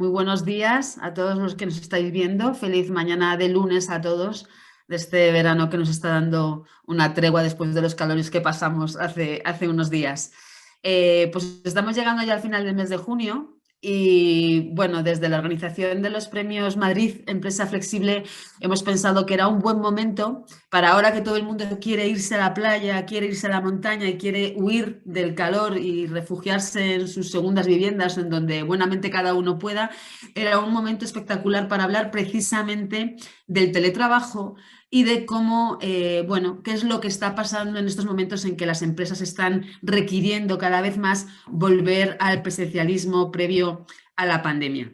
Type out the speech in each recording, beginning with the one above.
Muy buenos días a todos los que nos estáis viendo. Feliz mañana de lunes a todos de este verano que nos está dando una tregua después de los calores que pasamos hace unos días. Pues estamos llegando ya al final del mes de junio y bueno, desde la organización de los Premios Madrid Empresa Flexible hemos pensado que era un buen momento para ahora que todo el mundo quiere irse a la playa, quiere irse a la montaña y quiere huir del calor y refugiarse en sus segundas viviendas en donde buenamente cada uno pueda. Era un momento espectacular para hablar precisamente del teletrabajo y de cómo, bueno, qué es lo que está pasando en estos momentos en que las empresas están requiriendo cada vez más volver al presencialismo previo a la pandemia.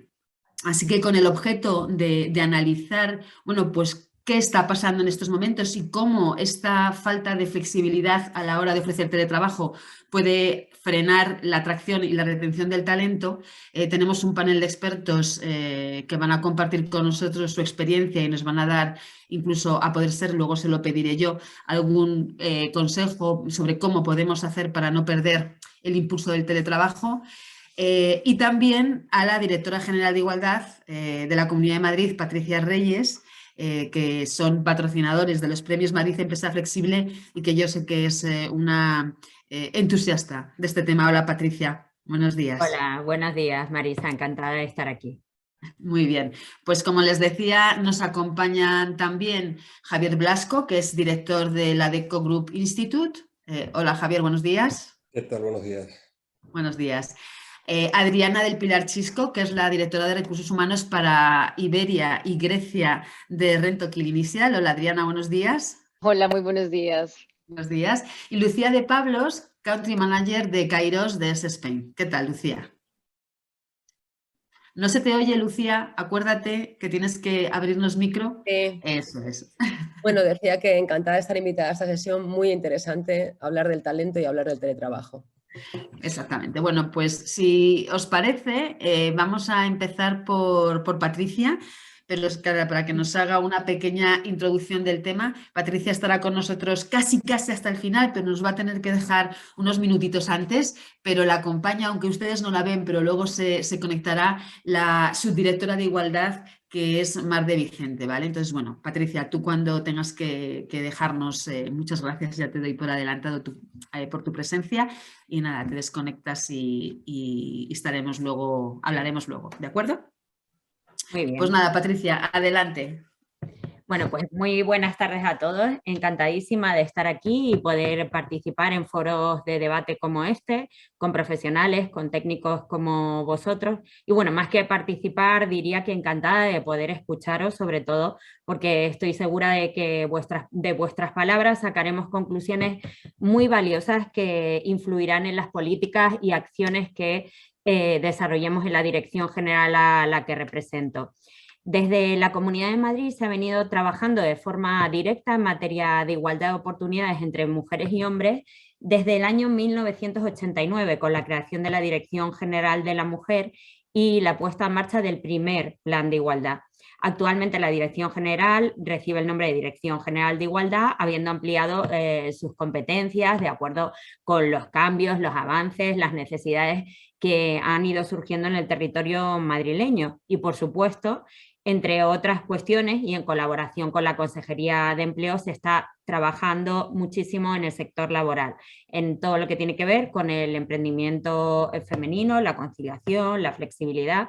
Así que con el objeto de analizar, bueno, pues qué está pasando en estos momentos y cómo esta falta de flexibilidad a la hora de ofrecer teletrabajo puede frenar la atracción y la retención del talento, tenemos un panel de expertos que van a compartir con nosotros su experiencia y nos van a dar, incluso a poder ser, luego se lo pediré yo, algún consejo sobre cómo podemos hacer para no perder el impulso del teletrabajo. Y también a la directora general de Igualdad de la Comunidad de Madrid, Patricia Reyes, que son patrocinadores de los Premios Madrid Empresa Flexible y que yo sé que es una entusiasta de este tema. Hola, Patricia. Buenos días. Hola, buenos días, Marisa, encantada de estar aquí. Muy bien. Pues como les decía, nos acompañan también Javier Blasco, que es director de la Deco Group Institute. Hola, Javier, buenos días. ¿Qué tal? Buenos días. Buenos días. Adriana del Pilar Chisco, que es la directora de Recursos Humanos para Iberia y Grecia de Rentokil Initial. Hola, Adriana, buenos días. Hola, muy buenos días. Buenos días. Y Lucía de Pablos, Country Manager de Kairos de S Spain. ¿Qué tal, Lucía? No se te oye, Lucía. Acuérdate que tienes que abrirnos micro. Eso es. Bueno, decía que encantada de estar invitada a esta sesión muy interesante, hablar del talento y hablar del teletrabajo. Exactamente. Bueno, pues si os parece, vamos a empezar por Patricia, pero es que para que nos haga una pequeña introducción del tema. Patricia estará con nosotros casi hasta el final, pero nos va a tener que dejar unos minutitos antes, pero la acompaña, aunque ustedes no la ven, pero luego se conectará la subdirectora de Igualdad, que es Mar de Vicente, ¿vale? Entonces, bueno, Patricia, tú cuando tengas que dejarnos, muchas gracias, ya te doy por adelantado por tu presencia. Y nada, te desconectas y estaremos luego, hablaremos luego, ¿de acuerdo? Muy bien. Pues nada, Patricia, adelante. Bueno, pues muy buenas tardes a todos. Encantadísima de estar aquí y poder participar en foros de debate como este, con profesionales, con técnicos como vosotros. Y bueno, más que participar, diría que encantada de poder escucharos, sobre todo porque estoy segura de que de vuestras palabras sacaremos conclusiones muy valiosas que influirán en las políticas y acciones que desarrollemos en la dirección general a la que represento. Desde la Comunidad de Madrid se ha venido trabajando de forma directa en materia de igualdad de oportunidades entre mujeres y hombres desde el año 1989, con la creación de la Dirección General de la Mujer y la puesta en marcha del primer Plan de Igualdad. Actualmente la Dirección General recibe el nombre de Dirección General de Igualdad, habiendo ampliado sus competencias de acuerdo con los cambios, los avances, las necesidades que han ido surgiendo en el territorio madrileño. Y por supuesto, entre otras cuestiones y en colaboración con la Consejería de Empleo, se está trabajando muchísimo en el sector laboral, en todo lo que tiene que ver con el emprendimiento femenino, la conciliación, la flexibilidad.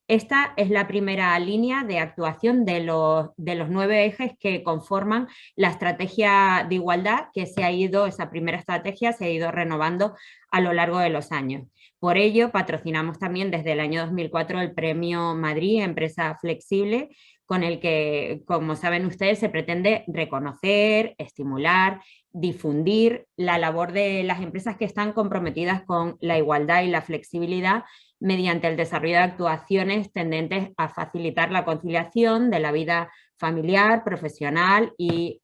Esta es la primera línea de actuación de los 9 ejes que conforman la estrategia de igualdad que esa primera estrategia se ha ido renovando a lo largo de los años. Por ello, patrocinamos también desde el año 2004 el Premio Madrid Empresa Flexible, con el que, como saben ustedes, se pretende reconocer, estimular, difundir la labor de las empresas que están comprometidas con la igualdad y la flexibilidad mediante el desarrollo de actuaciones tendentes a facilitar la conciliación de la vida familiar, profesional y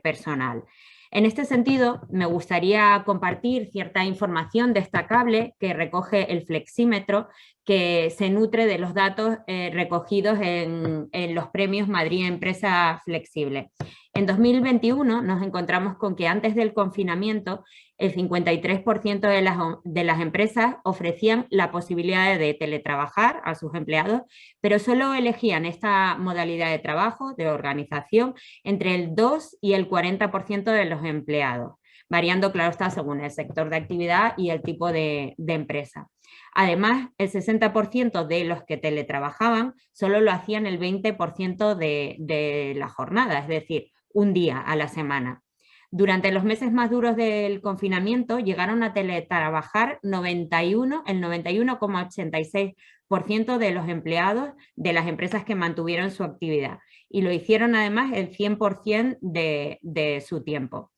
personal. En este sentido, me gustaría compartir cierta información destacable que recoge el flexímetro, que se nutre de los datos recogidos en los premios Madrid Empresa Flexible. En 2021 nos encontramos con que antes del confinamiento El 53% de las empresas ofrecían la posibilidad de teletrabajar a sus empleados, pero solo elegían esta modalidad de trabajo, de organización, entre el 2 y el 40% de los empleados, variando, claro está, según el sector de actividad y el tipo de empresa. Además, el 60% de los que teletrabajaban solo lo hacían el 20% de la jornada, es decir, un día a la semana. Durante los meses más duros del confinamiento llegaron a teletrabajar el 91,86% de los empleados de las empresas que mantuvieron su actividad, y lo hicieron además el 100% de su tiempo.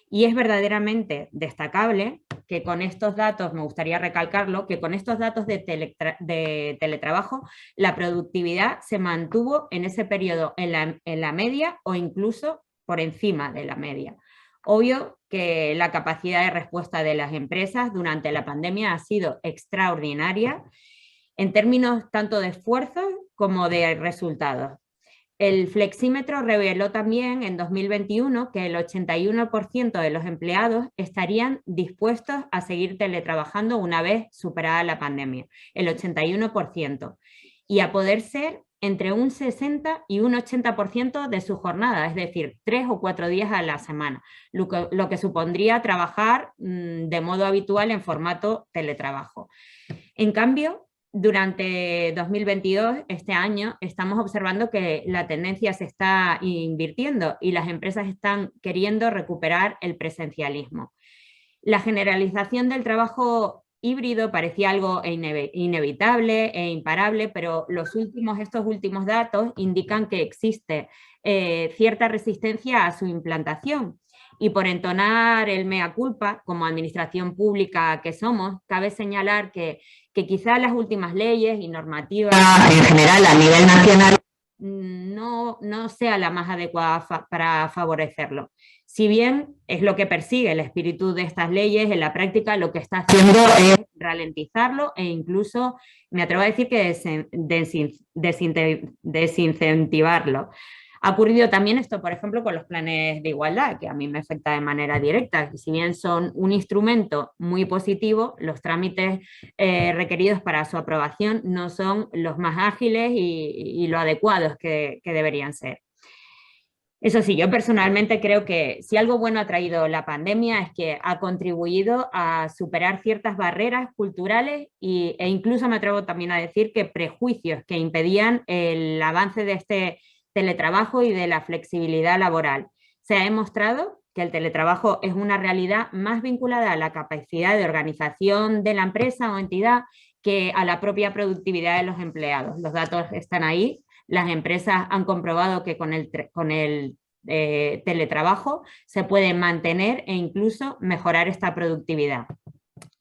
Y es verdaderamente destacable que con estos datos, me gustaría recalcarlo, que con estos datos de teletrabajo la productividad se mantuvo en ese periodo en la media o incluso por encima de la media. Obvio que la capacidad de respuesta de las empresas durante la pandemia ha sido extraordinaria en términos tanto de esfuerzos como de resultados. El flexímetro reveló también en 2021 que el 81% de los empleados estarían dispuestos a seguir teletrabajando una vez superada la pandemia, el 81%, y a poder ser entre un 60 y un 80% de su jornada, es decir, 3 o 4 días a la semana, lo que supondría trabajar de modo habitual en formato teletrabajo. En cambio, durante 2022, este año, estamos observando que la tendencia se está invirtiendo y las empresas están queriendo recuperar el presencialismo. La generalización del trabajo híbrido parecía algo inevitable e imparable, pero estos últimos datos indican que existe cierta resistencia a su implantación. Y por entonar el mea culpa, como administración pública que somos, cabe señalar que quizá las últimas leyes y normativas en general a nivel nacional no sea la más adecuada para favorecerlo. Si bien es lo que persigue el espíritu de estas leyes, en la práctica lo que está haciendo es ralentizarlo e incluso, me atrevo a decir que desincentivarlo. Ha ocurrido también esto, por ejemplo, con los planes de igualdad, que a mí me afecta de manera directa. Si bien son un instrumento muy positivo, los trámites requeridos para su aprobación no son los más ágiles y lo adecuados que deberían ser. Eso sí, yo personalmente creo que si algo bueno ha traído la pandemia es que ha contribuido a superar ciertas barreras culturales e incluso me atrevo también a decir que prejuicios que impedían el avance de este teletrabajo y de la flexibilidad laboral. Se ha demostrado que el teletrabajo es una realidad más vinculada a la capacidad de organización de la empresa o entidad que a la propia productividad de los empleados. Los datos están ahí. Las empresas han comprobado que con el teletrabajo se puede mantener e incluso mejorar esta productividad.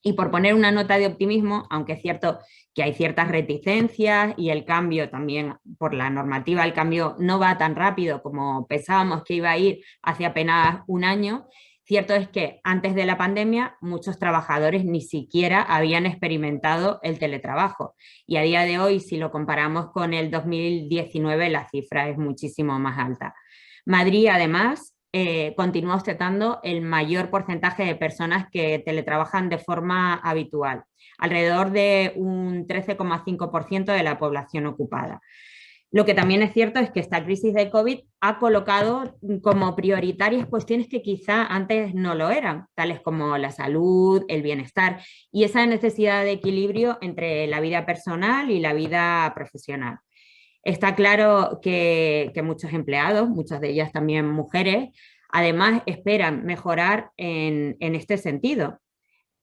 Y por poner una nota de optimismo, aunque es cierto que hay ciertas reticencias y el cambio también, por la normativa, el cambio no va tan rápido como pensábamos que iba a ir hace apenas un año, cierto es que antes de la pandemia muchos trabajadores ni siquiera habían experimentado el teletrabajo. Y a día de hoy, si lo comparamos con el 2019, la cifra es muchísimo más alta. Madrid, además, continúa ostentando el mayor porcentaje de personas que teletrabajan de forma habitual, alrededor de un 13,5% de la población ocupada. Lo que también es cierto es que esta crisis de COVID ha colocado como prioritarias cuestiones que quizá antes no lo eran, tales como la salud, el bienestar y esa necesidad de equilibrio entre la vida personal y la vida profesional. Está claro que muchos empleados, muchas de ellas también mujeres, además esperan mejorar en este sentido.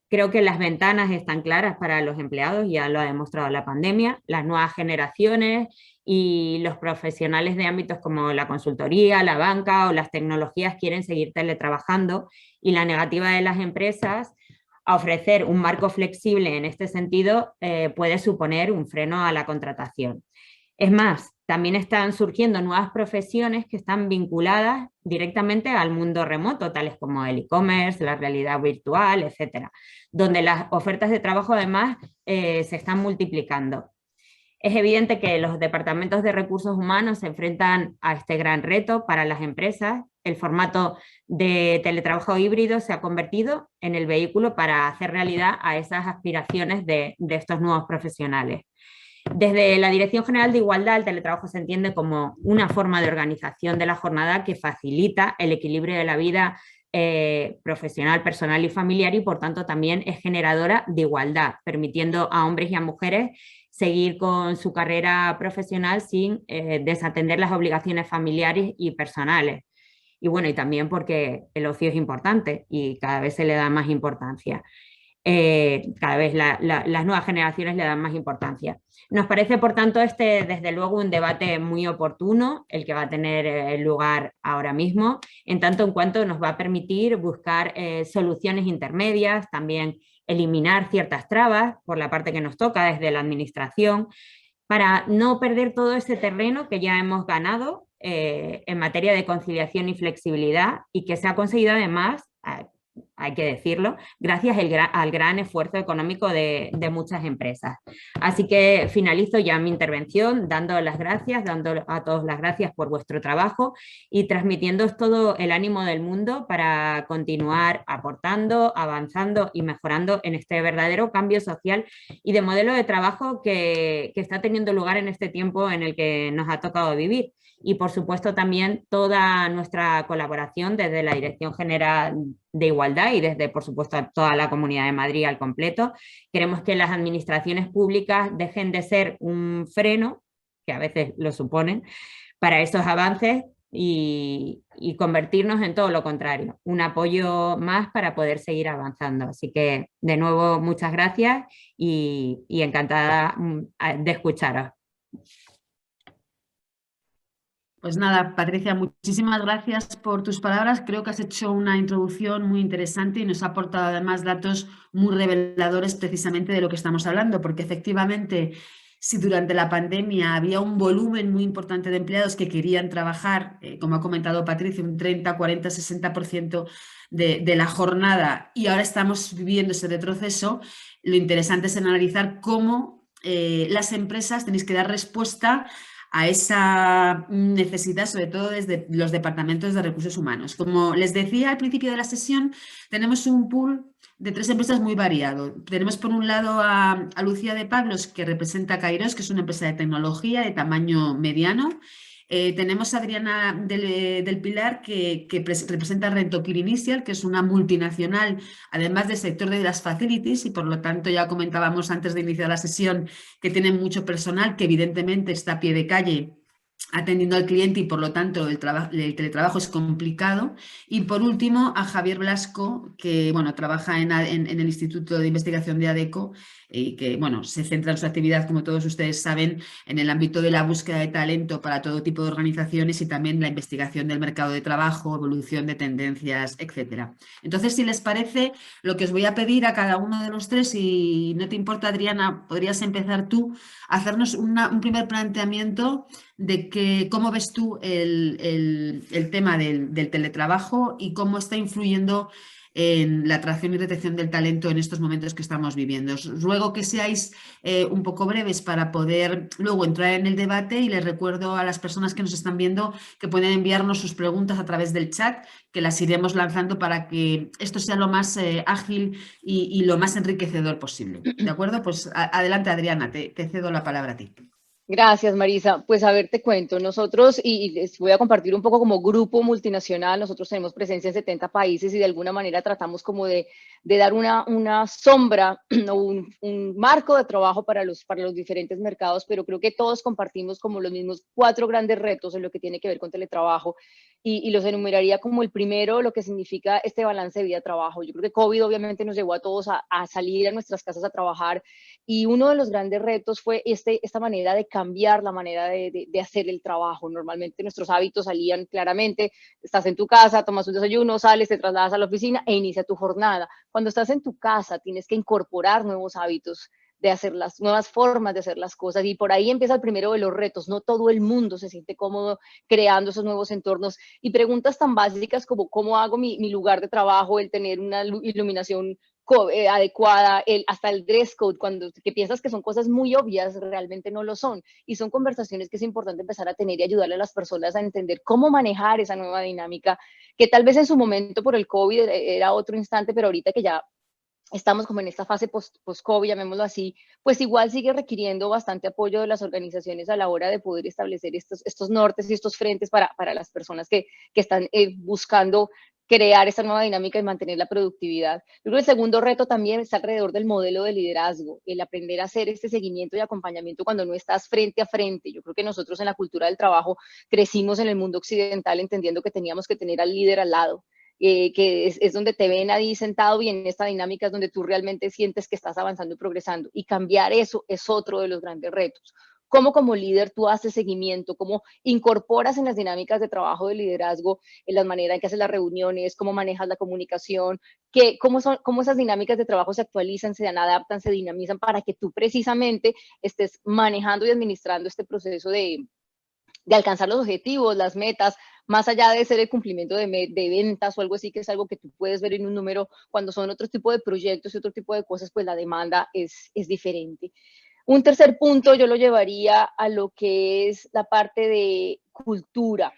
Creo que las ventanas están claras para los empleados, ya lo ha demostrado la pandemia, las nuevas generaciones y los profesionales de ámbitos como la consultoría, la banca o las tecnologías quieren seguir teletrabajando y la negativa de las empresas a ofrecer un marco flexible en este sentido puede suponer un freno a la contratación. Es más, también están surgiendo nuevas profesiones que están vinculadas directamente al mundo remoto, tales como el e-commerce, la realidad virtual, etcétera, donde las ofertas de trabajo además se están multiplicando. Es evidente que los departamentos de recursos humanos se enfrentan a este gran reto para las empresas. El formato de teletrabajo híbrido se ha convertido en el vehículo para hacer realidad a esas aspiraciones de estos nuevos profesionales. Desde la Dirección General de Igualdad, el teletrabajo se entiende como una forma de organización de la jornada que facilita el equilibrio de la vida profesional, personal y familiar, y por tanto también es generadora de igualdad, permitiendo a hombres y a mujeres seguir con su carrera profesional sin desatender las obligaciones familiares y personales. Y bueno, y también porque el ocio es importante y cada vez se le da más importancia. Cada vez las nuevas generaciones le dan más importancia. Nos parece, por tanto, desde luego un debate muy oportuno, el que va a tener lugar ahora mismo, en tanto en cuanto nos va a permitir buscar soluciones intermedias, también eliminar ciertas trabas por la parte que nos toca desde la administración, para no perder todo ese terreno que ya hemos ganado en materia de conciliación y flexibilidad, y que se ha conseguido además, hay que decirlo, gracias al gran esfuerzo económico de muchas empresas. Así que finalizo ya mi intervención dando a todos las gracias por vuestro trabajo y transmitiéndoos todo el ánimo del mundo para continuar aportando, avanzando y mejorando en este verdadero cambio social y de modelo de trabajo que está teniendo lugar en este tiempo en el que nos ha tocado vivir. Y por supuesto también toda nuestra colaboración desde la Dirección General de Igualdad y desde, por supuesto, toda la Comunidad de Madrid al completo. Queremos que las administraciones públicas dejen de ser un freno, que a veces lo suponen, para esos avances y convertirnos en todo lo contrario, un apoyo más para poder seguir avanzando. Así que, de nuevo, muchas gracias y encantada de escucharos. Pues nada, Patricia, muchísimas gracias por tus palabras. Creo que has hecho una introducción muy interesante y nos ha aportado además datos muy reveladores precisamente de lo que estamos hablando, porque efectivamente, si durante la pandemia había un volumen muy importante de empleados que querían trabajar, como ha comentado Patricia, un 30, 40, 60% de la jornada, y ahora estamos viviendo ese retroceso, lo interesante es analizar cómo las empresas tenéis que dar respuesta a esa necesidad, sobre todo desde los departamentos de recursos humanos. Como les decía al principio de la sesión, tenemos un pool de 3 empresas muy variado. Tenemos por un lado a Lucía de Pablos, que representa Kairos, que es una empresa de tecnología de tamaño mediano. Tenemos a Adriana del Pilar, que representa Rentokil Initial, que es una multinacional, además del sector de las facilities, y por lo tanto ya comentábamos antes de iniciar la sesión que tienen mucho personal que evidentemente está a pie de calle atendiendo al cliente y por lo tanto el teletrabajo es complicado. Y por último a Javier Blasco, que bueno, trabaja en el Instituto de Investigación de ADECO y que bueno, se centra en su actividad, como todos ustedes saben, en el ámbito de la búsqueda de talento para todo tipo de organizaciones y también la investigación del mercado de trabajo, evolución de tendencias, etcétera. Entonces, si les parece, lo que os voy a pedir a cada uno de los 3, si no te importa, Adriana, podrías empezar tú a hacernos un primer planteamiento de cómo ves tú el tema del teletrabajo y cómo está influyendo en la atracción y retención del talento en estos momentos que estamos viviendo. Os ruego que seáis un poco breves para poder luego entrar en el debate, y les recuerdo a las personas que nos están viendo que pueden enviarnos sus preguntas a través del chat, que las iremos lanzando para que esto sea lo más ágil y lo más enriquecedor posible. ¿De acuerdo? Pues adelante, Adriana, te cedo la palabra a ti. Gracias, Marisa. Pues a ver, te cuento, nosotros, y les voy a compartir un poco como grupo multinacional, nosotros tenemos presencia en 70 países y de alguna manera tratamos como de dar una sombra o un marco de trabajo para los diferentes mercados, pero creo que todos compartimos como los mismos 4 grandes retos en lo que tiene que ver con teletrabajo, y los enumeraría como el primero, lo que significa este balance de vida-trabajo. Yo creo que COVID obviamente nos llevó a todos a salir a nuestras casas a trabajar, y uno de los grandes retos fue esta manera de cambiar la manera de hacer el trabajo. Normalmente nuestros hábitos salían claramente, estás en tu casa, tomas un desayuno, sales, te trasladas a la oficina e inicia tu jornada. Cuando estás en tu casa tienes que incorporar nuevos hábitos de hacer las nuevas formas de hacer las cosas, y por ahí empieza el primero de los retos. No todo el mundo se siente cómodo creando esos nuevos entornos, y preguntas tan básicas como cómo hago mi lugar de trabajo, el tener una iluminación adecuada, hasta el dress code, que piensas que son cosas muy obvias, realmente no lo son. Y son conversaciones que es importante empezar a tener y ayudarle a las personas a entender cómo manejar esa nueva dinámica, que tal vez en su momento por el COVID era otro instante, pero ahorita que ya estamos como en esta fase post-COVID, llamémoslo así, pues igual sigue requiriendo bastante apoyo de las organizaciones a la hora de poder establecer estos nortes y estos frentes para las personas que están buscando crear esta nueva dinámica y mantener la productividad. Yo creo que el segundo reto también está alrededor del modelo de liderazgo, el aprender a hacer este seguimiento y acompañamiento cuando no estás frente a frente. Yo creo que nosotros en la cultura del trabajo crecimos en el mundo occidental entendiendo que teníamos que tener al líder al lado, que es donde te ven ahí sentado y en esta dinámica es donde tú realmente sientes que estás avanzando y progresando. Y cambiar eso es otro de los grandes retos. Cómo como líder tú haces seguimiento, cómo incorporas en las dinámicas de trabajo de liderazgo, en la manera en que haces las reuniones, cómo manejas la comunicación, cómo esas dinámicas de trabajo se actualizan, se adaptan, se dinamizan para que tú precisamente estés manejando y administrando este proceso de alcanzar los objetivos, las metas, más allá de ser el cumplimiento de ventas o algo así, que es algo que tú puedes ver en un número. Cuando son otro tipo de proyectos y otro tipo de cosas, pues la demanda es diferente. Un tercer punto yo lo llevaría a lo que es la parte de cultura.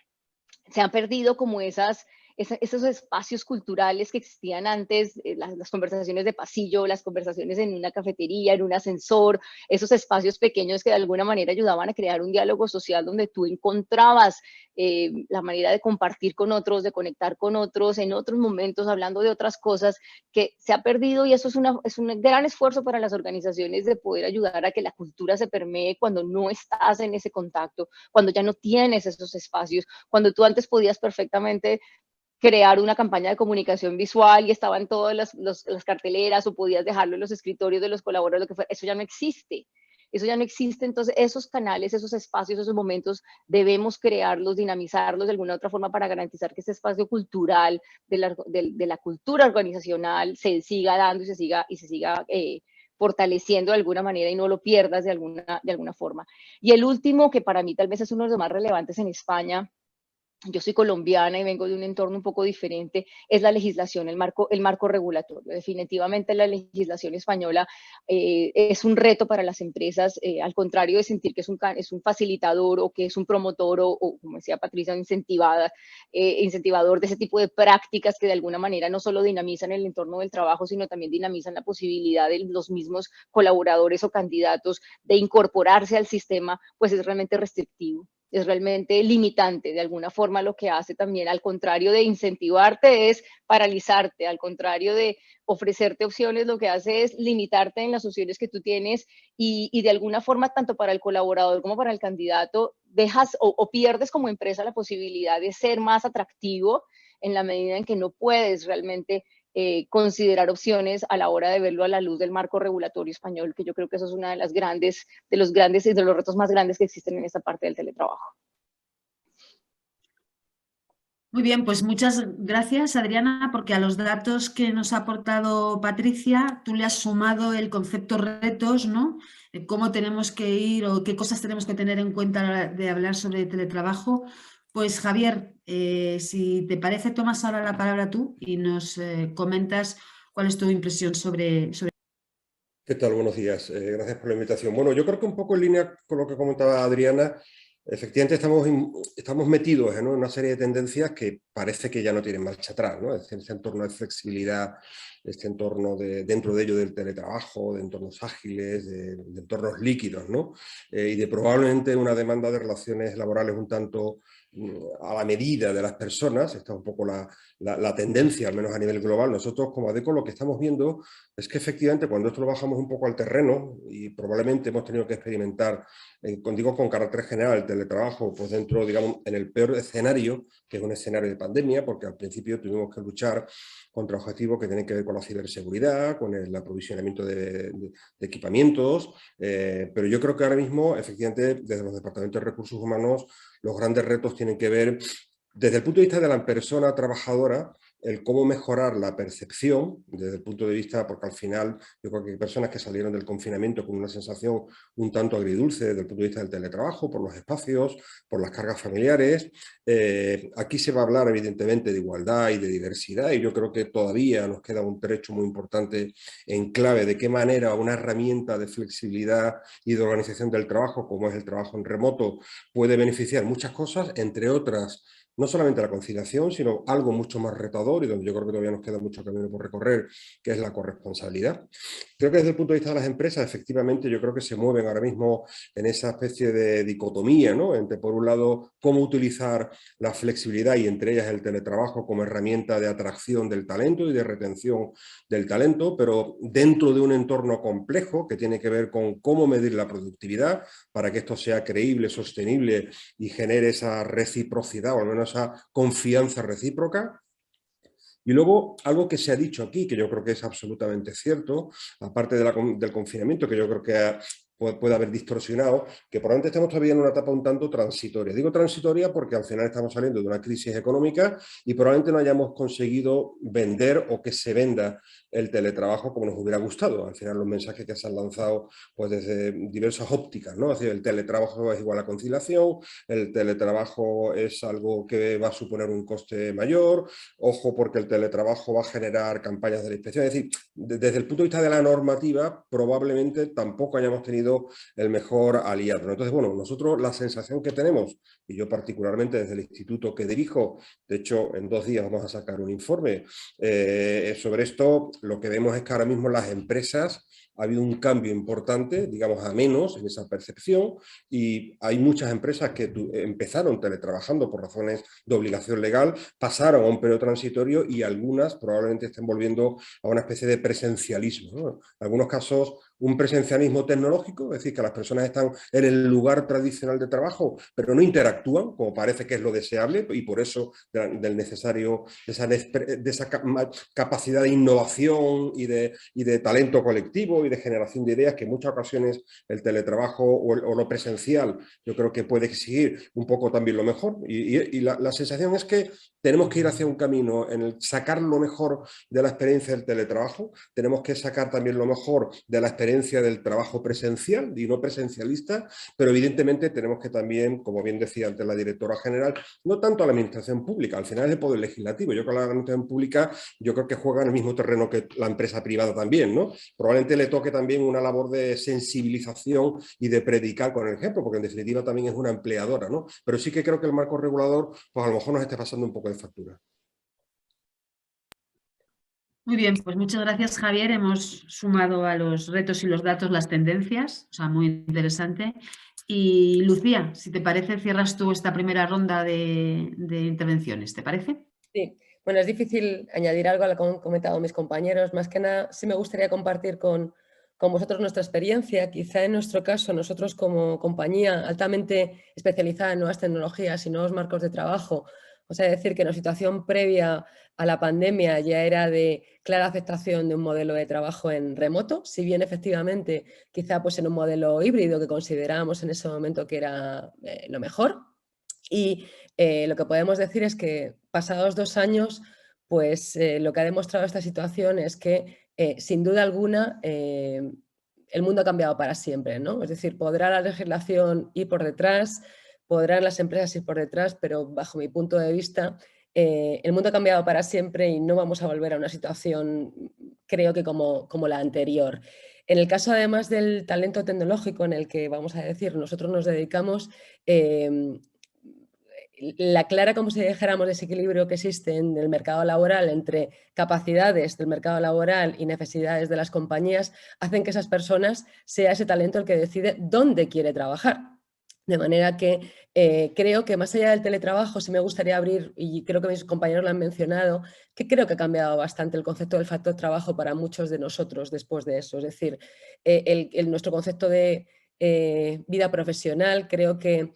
Se han perdido como esos espacios culturales que existían antes, las conversaciones de pasillo, las conversaciones en una cafetería, en un ascensor, esos espacios pequeños que de alguna manera ayudaban a crear un diálogo social donde tú encontrabas la manera de compartir con otros, de conectar con otros, en otros momentos hablando de otras cosas, que se ha perdido, y eso es un gran esfuerzo para las organizaciones de poder ayudar a que la cultura se permee cuando no estás en ese contacto, cuando ya no tienes esos espacios, cuando tú antes podías perfectamente crear una campaña de comunicación visual y estaban todas las carteleras, o podías dejarlo en los escritorios de los colaboradores, lo que fuera. Eso ya no existe. Eso ya no existe. Entonces esos canales, esos espacios, esos momentos debemos crearlos, dinamizarlos de alguna otra forma para garantizar que ese espacio cultural de la cultura organizacional se siga dando y se siga fortaleciendo de alguna manera y no lo pierdas de alguna forma. Y el último, que para mí tal vez es uno de los más relevantes en España, yo soy colombiana y vengo de un entorno un poco diferente, es la legislación, el marco regulatorio. Definitivamente la legislación española es un reto para las empresas, al contrario de sentir que es un facilitador o que es un promotor o como decía Patricia, un incentivador de ese tipo de prácticas que de alguna manera no solo dinamizan el entorno del trabajo, sino también dinamizan la posibilidad de los mismos colaboradores o candidatos de incorporarse al sistema, pues es realmente restrictivo. Es realmente limitante. De alguna forma lo que hace también, al contrario de incentivarte, es paralizarte. Al contrario de ofrecerte opciones, lo que hace es limitarte en las opciones que tú tienes y de alguna forma, tanto para el colaborador como para el candidato, dejas o pierdes como empresa la posibilidad de ser más atractivo en la medida en que no puedes realmente considerar opciones a la hora de verlo a la luz del marco regulatorio español, que yo creo que eso es una de los grandes y de los retos más grandes que existen en esta parte del teletrabajo. Muy bien, pues muchas gracias, Adriana, porque a los datos que nos ha aportado Patricia, tú le has sumado el concepto retos, ¿no? Cómo tenemos que ir o qué cosas tenemos que tener en cuenta a la hora de hablar sobre teletrabajo. Pues Javier, si te parece, tomas ahora la palabra tú y nos comentas cuál es tu impresión sobre... ¿Qué tal? Buenos días. Gracias por la invitación. Bueno, yo creo que un poco en línea con lo que comentaba Adriana, efectivamente estamos metidos en una serie de tendencias que parece que ya no tienen marcha atrás, ¿no? Este entorno de flexibilidad, este entorno dentro de ello del teletrabajo, de entornos ágiles, de entornos líquidos, ¿no? Y de probablemente una demanda de relaciones laborales un tanto a la medida de las personas. Esta es un poco la tendencia, al menos a nivel global. Nosotros como ADECO lo que estamos viendo es que efectivamente cuando esto lo bajamos un poco al terreno, y probablemente hemos tenido que experimentar, con carácter general, el teletrabajo, pues dentro, digamos, en el peor escenario, que es un escenario de pandemia, porque al principio tuvimos que luchar contra objetivos que tienen que ver con la ciberseguridad, con el aprovisionamiento de equipamientos, pero yo creo que ahora mismo, efectivamente, desde los departamentos de recursos humanos, los grandes retos tienen que ver, desde el punto de vista de la persona trabajadora, el cómo mejorar la percepción desde el punto de vista, porque al final yo creo que hay personas que salieron del confinamiento con una sensación un tanto agridulce desde el punto de vista del teletrabajo, por los espacios, por las cargas familiares. Aquí se va a hablar evidentemente de igualdad y de diversidad, y yo creo que todavía nos queda un trecho muy importante en clave de qué manera una herramienta de flexibilidad y de organización del trabajo, como es el trabajo en remoto, puede beneficiar muchas cosas, entre otras, no solamente la conciliación, sino algo mucho más retador y donde yo creo que todavía nos queda mucho camino por recorrer, que es la corresponsabilidad. Creo que desde el punto de vista de las empresas, efectivamente, yo creo que se mueven ahora mismo en esa especie de dicotomía, ¿no? Entre, por un lado, cómo utilizar la flexibilidad y entre ellas el teletrabajo como herramienta de atracción del talento y de retención del talento, pero dentro de un entorno complejo que tiene que ver con cómo medir la productividad para que esto sea creíble, sostenible y genere esa reciprocidad o al menos esa confianza recíproca. Y luego, algo que se ha dicho aquí, que yo creo que es absolutamente cierto, aparte del confinamiento, que yo creo que puede haber distorsionado, que probablemente estamos todavía en una etapa un tanto transitoria. Digo transitoria porque al final estamos saliendo de una crisis económica y probablemente no hayamos conseguido vender o que se venda el teletrabajo como nos hubiera gustado. Al final los mensajes que se han lanzado pues desde diversas ópticas, ¿no? Es decir, el teletrabajo es igual a conciliación, el teletrabajo es algo que va a suponer un coste mayor, ojo porque el teletrabajo va a generar campañas de la inspección. Es decir, desde el punto de vista de la normativa probablemente tampoco hayamos tenido el mejor aliado, ¿no? Entonces, bueno, nosotros la sensación que tenemos, y yo particularmente desde el instituto que dirijo, de hecho en 2 días vamos a sacar un informe sobre esto, lo que vemos es que ahora mismo las empresas ha habido un cambio importante, digamos a menos en esa percepción, y hay muchas empresas que empezaron teletrabajando por razones de obligación legal, pasaron a un periodo transitorio y algunas probablemente estén volviendo a una especie de presencialismo, ¿no? En algunos casos un presencialismo tecnológico, es decir, que las personas están en el lugar tradicional de trabajo, pero no interactúan, como parece que es lo deseable, y por eso del necesario, de esa capacidad de innovación y de talento colectivo y de generación de ideas, que en muchas ocasiones el teletrabajo o lo presencial yo creo que puede exigir un poco también lo mejor. Y la sensación es que tenemos que ir hacia un camino en el sacar lo mejor de la experiencia del teletrabajo, tenemos que sacar también lo mejor de la experiencia del trabajo presencial y no presencialista, pero evidentemente tenemos que también, como bien decía antes la directora general, no tanto a la administración pública, al final es el poder legislativo. Yo creo que la administración pública yo creo que juega en el mismo terreno que la empresa privada también, ¿no? Probablemente le toque también una labor de sensibilización y de predicar con el ejemplo, porque en definitiva también es una empleadora, ¿no? Pero sí que creo que el marco regulador, pues a lo mejor nos esté pasando un poco de factura. Muy bien, pues muchas gracias, Javier. Hemos sumado a los retos y los datos las tendencias, o sea, muy interesante. Y Lucía, si te parece, cierras tú esta primera ronda de intervenciones, ¿te parece? Sí, bueno, es difícil añadir algo a lo que han comentado mis compañeros. Más que nada, sí me gustaría compartir con vosotros nuestra experiencia. Quizá en nuestro caso, nosotros como compañía altamente especializada en nuevas tecnologías y nuevos marcos de trabajo, o sea, decir que la situación previa a la pandemia ya era de clara aceptación de un modelo de trabajo en remoto, si bien efectivamente quizá pues en un modelo híbrido que considerábamos en ese momento que era lo mejor. Y lo que podemos decir es que pasados 2 años, pues lo que ha demostrado esta situación es que sin duda alguna el mundo ha cambiado para siempre, ¿no? Es decir, podrá la legislación ir por detrás, podrán las empresas ir por detrás, pero bajo mi punto de vista el mundo ha cambiado para siempre y no vamos a volver a una situación, creo que como la anterior. En el caso además del talento tecnológico en el que, vamos a decir, nosotros nos dedicamos, la clara, como si dijéramos, desequilibrio que existe en el mercado laboral entre capacidades del mercado laboral y necesidades de las compañías hacen que esas personas sea ese talento el que decide dónde quiere trabajar. De manera que creo que más allá del teletrabajo sí me gustaría abrir, y creo que mis compañeros lo han mencionado, que creo que ha cambiado bastante el concepto del factor trabajo para muchos de nosotros después de eso. Es decir, nuestro concepto de vida profesional, creo que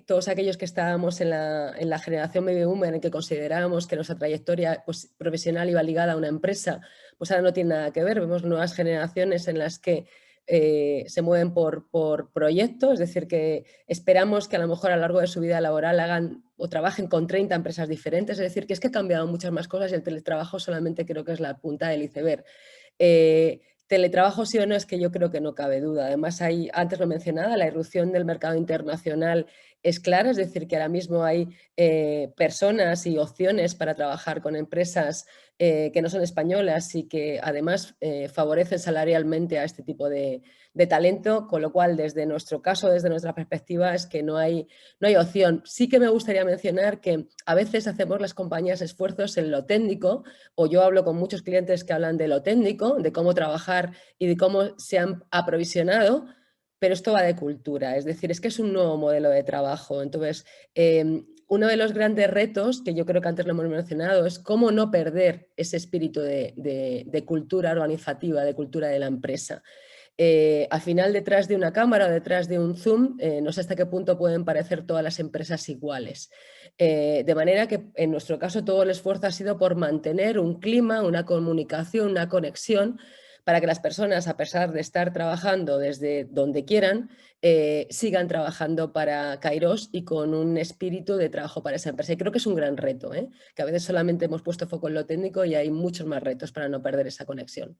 todos aquellos que estábamos en la generación baby boomer en que considerábamos que nuestra trayectoria pues, profesional iba ligada a una empresa, pues ahora no tiene nada que ver. Vemos nuevas generaciones en las que se mueven por proyectos, es decir, que esperamos que a lo mejor a lo largo de su vida laboral hagan o trabajen con 30 empresas diferentes, es decir, que es que ha cambiado muchas más cosas y el teletrabajo solamente creo que es la punta del iceberg. Teletrabajo sí o no, es que yo creo que no cabe duda. Además, antes lo mencionaba, la irrupción del mercado internacional es clara, es decir, que ahora mismo hay personas y opciones para trabajar con empresas que no son españolas y que además favorecen salarialmente a este tipo de talento, con lo cual desde nuestro caso, desde nuestra perspectiva, es que no hay opción. Sí que me gustaría mencionar que a veces hacemos las compañías esfuerzos en lo técnico, o yo hablo con muchos clientes que hablan de lo técnico, de cómo trabajar y de cómo se han aprovisionado, pero esto va de cultura, es decir, es que es un nuevo modelo de trabajo. Entonces, uno de los grandes retos, que yo creo que antes lo hemos mencionado, es cómo no perder ese espíritu de cultura organizativa, de cultura de la empresa. Al final, detrás de una cámara o detrás de un Zoom, no sé hasta qué punto pueden parecer todas las empresas iguales. De manera que, en nuestro caso, todo el esfuerzo ha sido por mantener un clima, una comunicación, una conexión, para que las personas, a pesar de estar trabajando desde donde quieran, sigan trabajando para Kairos y con un espíritu de trabajo para esa empresa. Y creo que es un gran reto, que a veces solamente hemos puesto foco en lo técnico y hay muchos más retos para no perder esa conexión.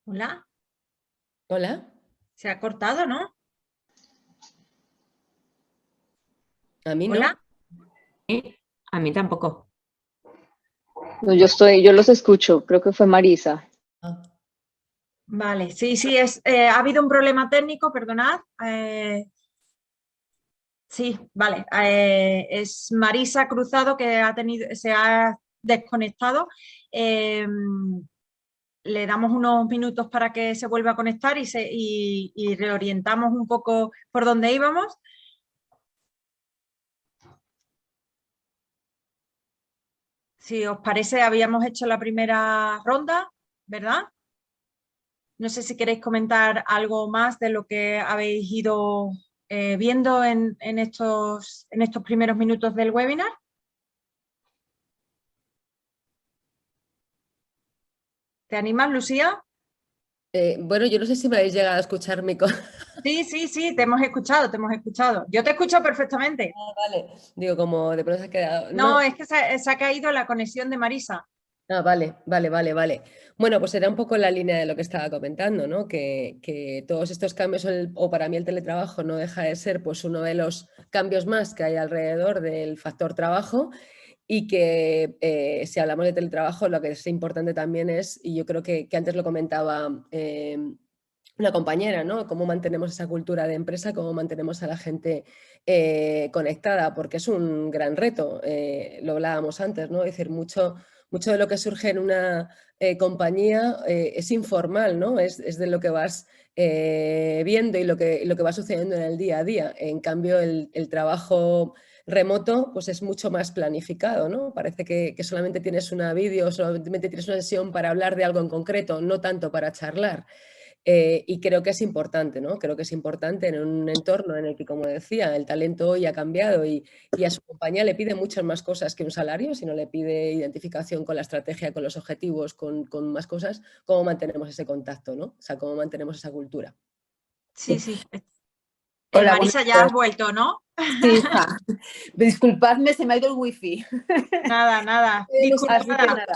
Hola. Hola. Se ha cortado, ¿no? A mí no. Hola. Sí, a mí tampoco. No, yo los escucho, creo que fue Marisa. Vale, sí, ha habido un problema técnico, perdonad. Sí, vale. Es Marisa Cruzado que se ha desconectado. Le damos unos minutos para que se vuelva a conectar y reorientamos un poco por dónde íbamos. Si os parece, habíamos hecho la primera ronda, ¿verdad? No sé si queréis comentar algo más de lo que habéis ido viendo en estos primeros minutos del webinar. ¿Te animas, Lucía? Bueno, yo no sé si me habéis llegado a escuchar mi... Sí, te hemos escuchado, te hemos escuchado. Yo te escucho perfectamente. Vale, digo, como de pronto se ha quedado... No, es que se ha caído la conexión de Marisa. Vale. Bueno, pues era un poco la línea de lo que estaba comentando, ¿no? Que todos estos cambios, o para mí el teletrabajo no deja de ser pues uno de los cambios más que hay alrededor del factor trabajo, y que si hablamos de teletrabajo lo que es importante también es, y yo creo que antes lo comentaba una compañera, ¿no? Cómo mantenemos esa cultura de empresa, cómo mantenemos a la gente conectada, porque es un gran reto, lo hablábamos antes, ¿no? Es decir, mucho de lo que surge en una compañía es informal, ¿no? Es de lo que vas viendo y lo que va sucediendo en el día a día. En cambio, el trabajo remoto pues es mucho más planificado, ¿no? Parece que solamente tienes una vídeo, solamente tienes una sesión para hablar de algo en concreto, no tanto para charlar. Y creo que es importante, ¿no? Creo que es importante en un entorno en el que, como decía, el talento hoy ha cambiado y a su compañía le pide muchas más cosas que un salario, sino le pide identificación con la estrategia, con los objetivos, con más cosas. ¿Cómo mantenemos ese contacto, ¿no? O sea, cómo mantenemos esa cultura? Sí. Hola, Marisa, ya has vuelto, ¿no? Sí, hija. Disculpadme, se me ha ido el wifi. Nada. Así que nada,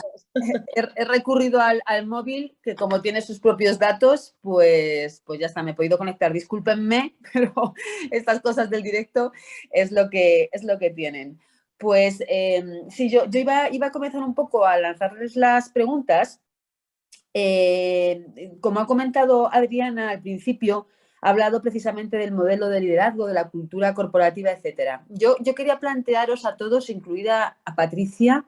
he recurrido al móvil, que como tiene sus propios datos, pues ya está, me he podido conectar. Discúlpenme, pero estas cosas del directo es lo que tienen. Pues sí, yo iba a comenzar un poco a lanzarles las preguntas. Como ha comentado Adriana al principio, ha hablado precisamente del modelo de liderazgo, de la cultura corporativa, etcétera. Yo quería plantearos a todos, incluida a Patricia,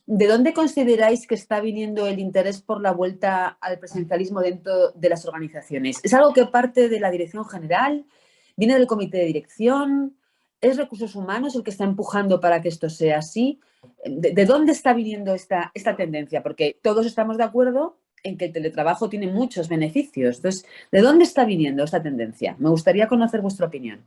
¿de dónde consideráis que está viniendo el interés por la vuelta al presencialismo dentro de las organizaciones? ¿Es algo que parte de la dirección general? ¿Viene del comité de dirección? ¿Es recursos humanos el que está empujando para que esto sea así? ¿De dónde está viniendo esta tendencia? Porque todos estamos de acuerdo en que el teletrabajo tiene muchos beneficios. Entonces, ¿de dónde está viniendo esta tendencia? Me gustaría conocer vuestra opinión.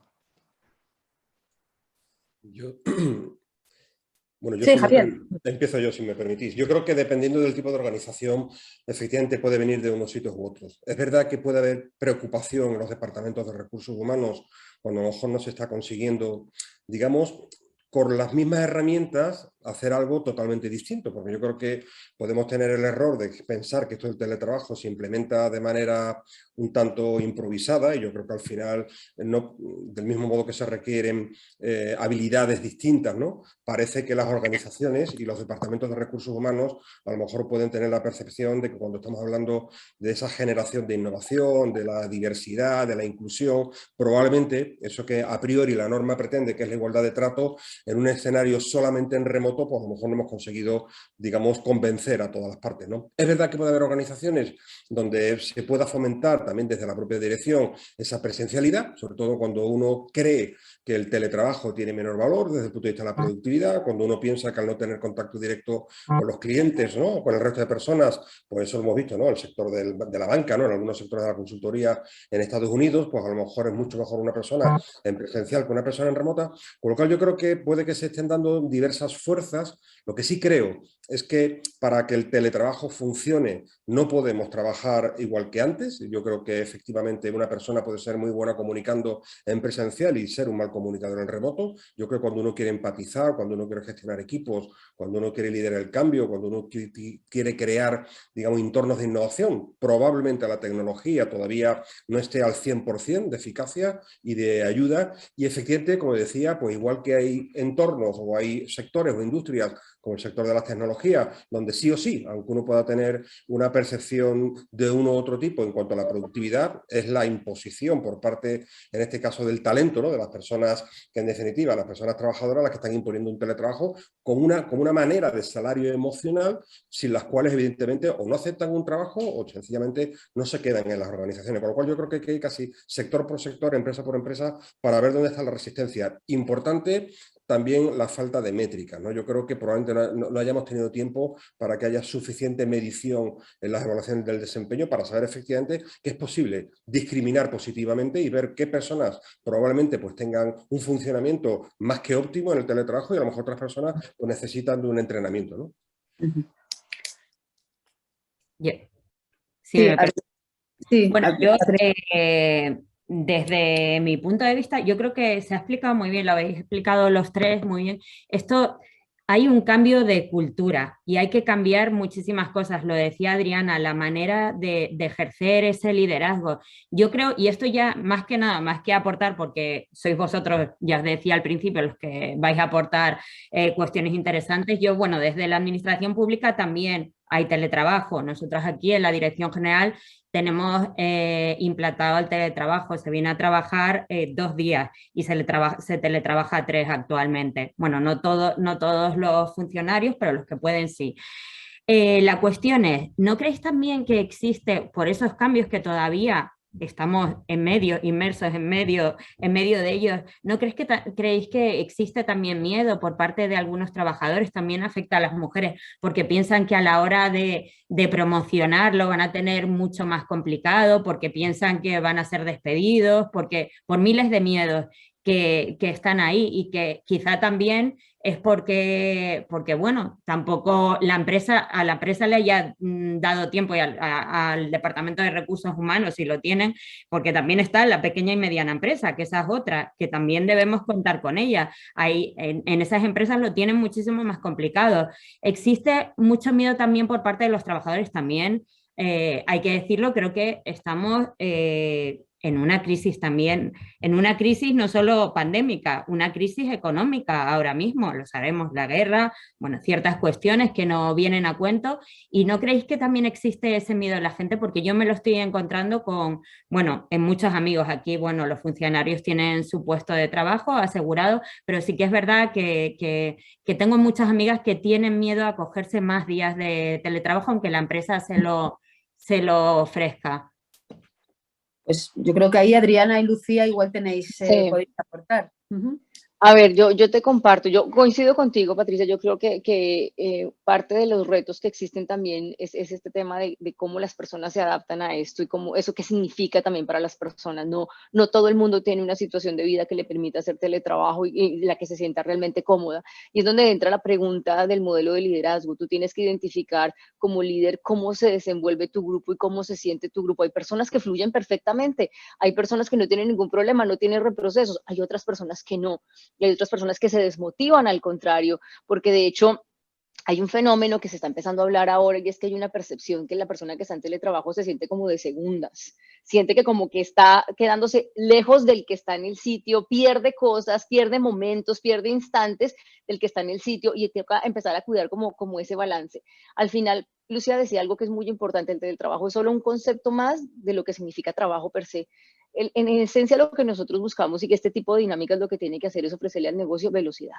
Bueno, sí, Javier. Empiezo yo, si me permitís. Yo creo que dependiendo del tipo de organización, efectivamente puede venir de unos sitios u otros. Es verdad que puede haber preocupación en los departamentos de recursos humanos cuando a lo mejor no se está consiguiendo, digamos, con las mismas herramientas, hacer algo totalmente distinto, porque yo creo que podemos tener el error de pensar que esto del teletrabajo se implementa de manera un tanto improvisada, y yo creo que al final, no, del mismo modo que se requieren habilidades distintas, ¿no? Parece que las organizaciones y los departamentos de recursos humanos a lo mejor pueden tener la percepción de que cuando estamos hablando de esa generación de innovación, de la diversidad, de la inclusión, probablemente eso que a priori la norma pretende, que es la igualdad de trato, en un escenario solamente en remoto, pues a lo mejor no hemos conseguido, digamos, convencer a todas las partes, ¿no? Es verdad que puede haber organizaciones donde se pueda fomentar también desde la propia dirección esa presencialidad, sobre todo cuando uno cree que el teletrabajo tiene menor valor desde el punto de vista de la productividad, cuando uno piensa que al no tener contacto directo con los clientes, ¿no? Con el resto de personas, pues eso lo hemos visto, ¿no? El sector de la banca, ¿no? En algunos sectores de la consultoría en Estados Unidos, pues a lo mejor es mucho mejor una persona en presencial que una persona en remota, con lo cual yo creo que puede que se estén dando diversas fuerzas. Lo que sí creo es que para que el teletrabajo funcione no podemos trabajar igual que antes. Yo creo que efectivamente una persona puede ser muy buena comunicando en presencial y ser un mal comunicador en remoto. Yo creo que cuando uno quiere empatizar, cuando uno quiere gestionar equipos, cuando uno quiere liderar el cambio, cuando uno quiere crear, digamos, entornos de innovación, probablemente la tecnología todavía no esté al 100% de eficacia y de ayuda. Y efectivamente, como decía, pues igual que hay entornos o hay sectores o industrias como el sector de las tecnologías, donde sí o sí, aunque uno pueda tener una percepción de uno u otro tipo en cuanto a la productividad, es la imposición por parte, en este caso, del talento, ¿no? De las personas que, en definitiva, las personas trabajadoras, las que están imponiendo un teletrabajo con una manera de salario emocional, sin las cuales, evidentemente, o no aceptan un trabajo o sencillamente no se quedan en las organizaciones. Con lo cual, yo creo que hay que ir casi sector por sector, empresa por empresa, para ver dónde está la resistencia. Importante también la falta de métrica, ¿no? Yo creo que probablemente no hayamos tenido tiempo para que haya suficiente medición en las evaluaciones del desempeño para saber efectivamente que es posible discriminar positivamente y ver qué personas probablemente pues tengan un funcionamiento más que óptimo en el teletrabajo y a lo mejor otras personas pues necesitan de un entrenamiento, ¿no? Bueno, yo desde mi punto de vista, yo creo que se ha explicado muy bien, lo habéis explicado los tres muy bien. Esto, hay un cambio de cultura y hay que cambiar muchísimas cosas. Lo decía Adriana, la manera de ejercer ese liderazgo. Yo creo, y esto ya más que nada, más que aportar, porque sois vosotros, ya os decía al principio, los que vais a aportar cuestiones interesantes. Yo, bueno, desde la administración pública también hay teletrabajo. Nosotros aquí en la Dirección General tenemos implantado el teletrabajo, se viene a trabajar 2 días y se teletrabaja 3 actualmente. Bueno, no todos los funcionarios, pero los que pueden sí. La cuestión es, ¿no creéis también que existe, por esos cambios que todavía estamos inmersos en medio de ellos, ¿no creéis que existe también miedo por parte de algunos trabajadores? También afecta a las mujeres porque piensan que a la hora de promocionarlo van a tener mucho más complicado, porque piensan que van a ser despedidos, por miles de miedos que están ahí y que quizá también es porque bueno, tampoco a la empresa le haya dado tiempo y al Departamento de Recursos Humanos, si lo tienen, porque también está la pequeña y mediana empresa, que esa es otra, que también debemos contar con ella. Ahí, en esas empresas lo tienen muchísimo más complicado. Existe mucho miedo también por parte de los trabajadores también. Hay que decirlo, creo que estamos en una crisis también, en una crisis no solo pandémica, una crisis económica ahora mismo, lo sabemos, la guerra, bueno, ciertas cuestiones que no vienen a cuento. ¿Y no creéis que también existe ese miedo en la gente? Porque yo me lo estoy encontrando con, bueno, en muchos amigos aquí, bueno, los funcionarios tienen su puesto de trabajo asegurado, pero sí que es verdad que tengo muchas amigas que tienen miedo a cogerse más días de teletrabajo, aunque la empresa se lo ofrezca. Pues yo creo que ahí Adriana y Lucía igual tenéis, Sí. podéis aportar. A ver, yo te comparto, yo coincido contigo, Patricia, yo creo que parte de los retos que existen también es este tema de cómo las personas se adaptan a esto y cómo eso qué significa también para las personas. No todo el mundo tiene una situación de vida que le permita hacer teletrabajo y la que se sienta realmente cómoda. Y es donde entra la pregunta del modelo de liderazgo. Tú tienes que identificar como líder cómo se desenvuelve tu grupo y cómo se siente tu grupo. Hay personas que fluyen perfectamente, hay personas que no tienen ningún problema, no tienen reprocesos, hay otras personas que no. Y hay otras personas que se desmotivan al contrario, porque de hecho hay un fenómeno que se está empezando a hablar ahora y es que hay una percepción que la persona que está en teletrabajo se siente como de segundas, siente que como que está quedándose lejos del que está en el sitio, pierde cosas, pierde momentos, pierde instantes del que está en el sitio y tiene que empezar a cuidar como ese balance. Al final, Lucía decía algo que es muy importante, el teletrabajo es solo un concepto más de lo que significa trabajo per se. En esencia lo que nosotros buscamos y que este tipo de dinámicas lo que tiene que hacer es ofrecerle al negocio velocidad.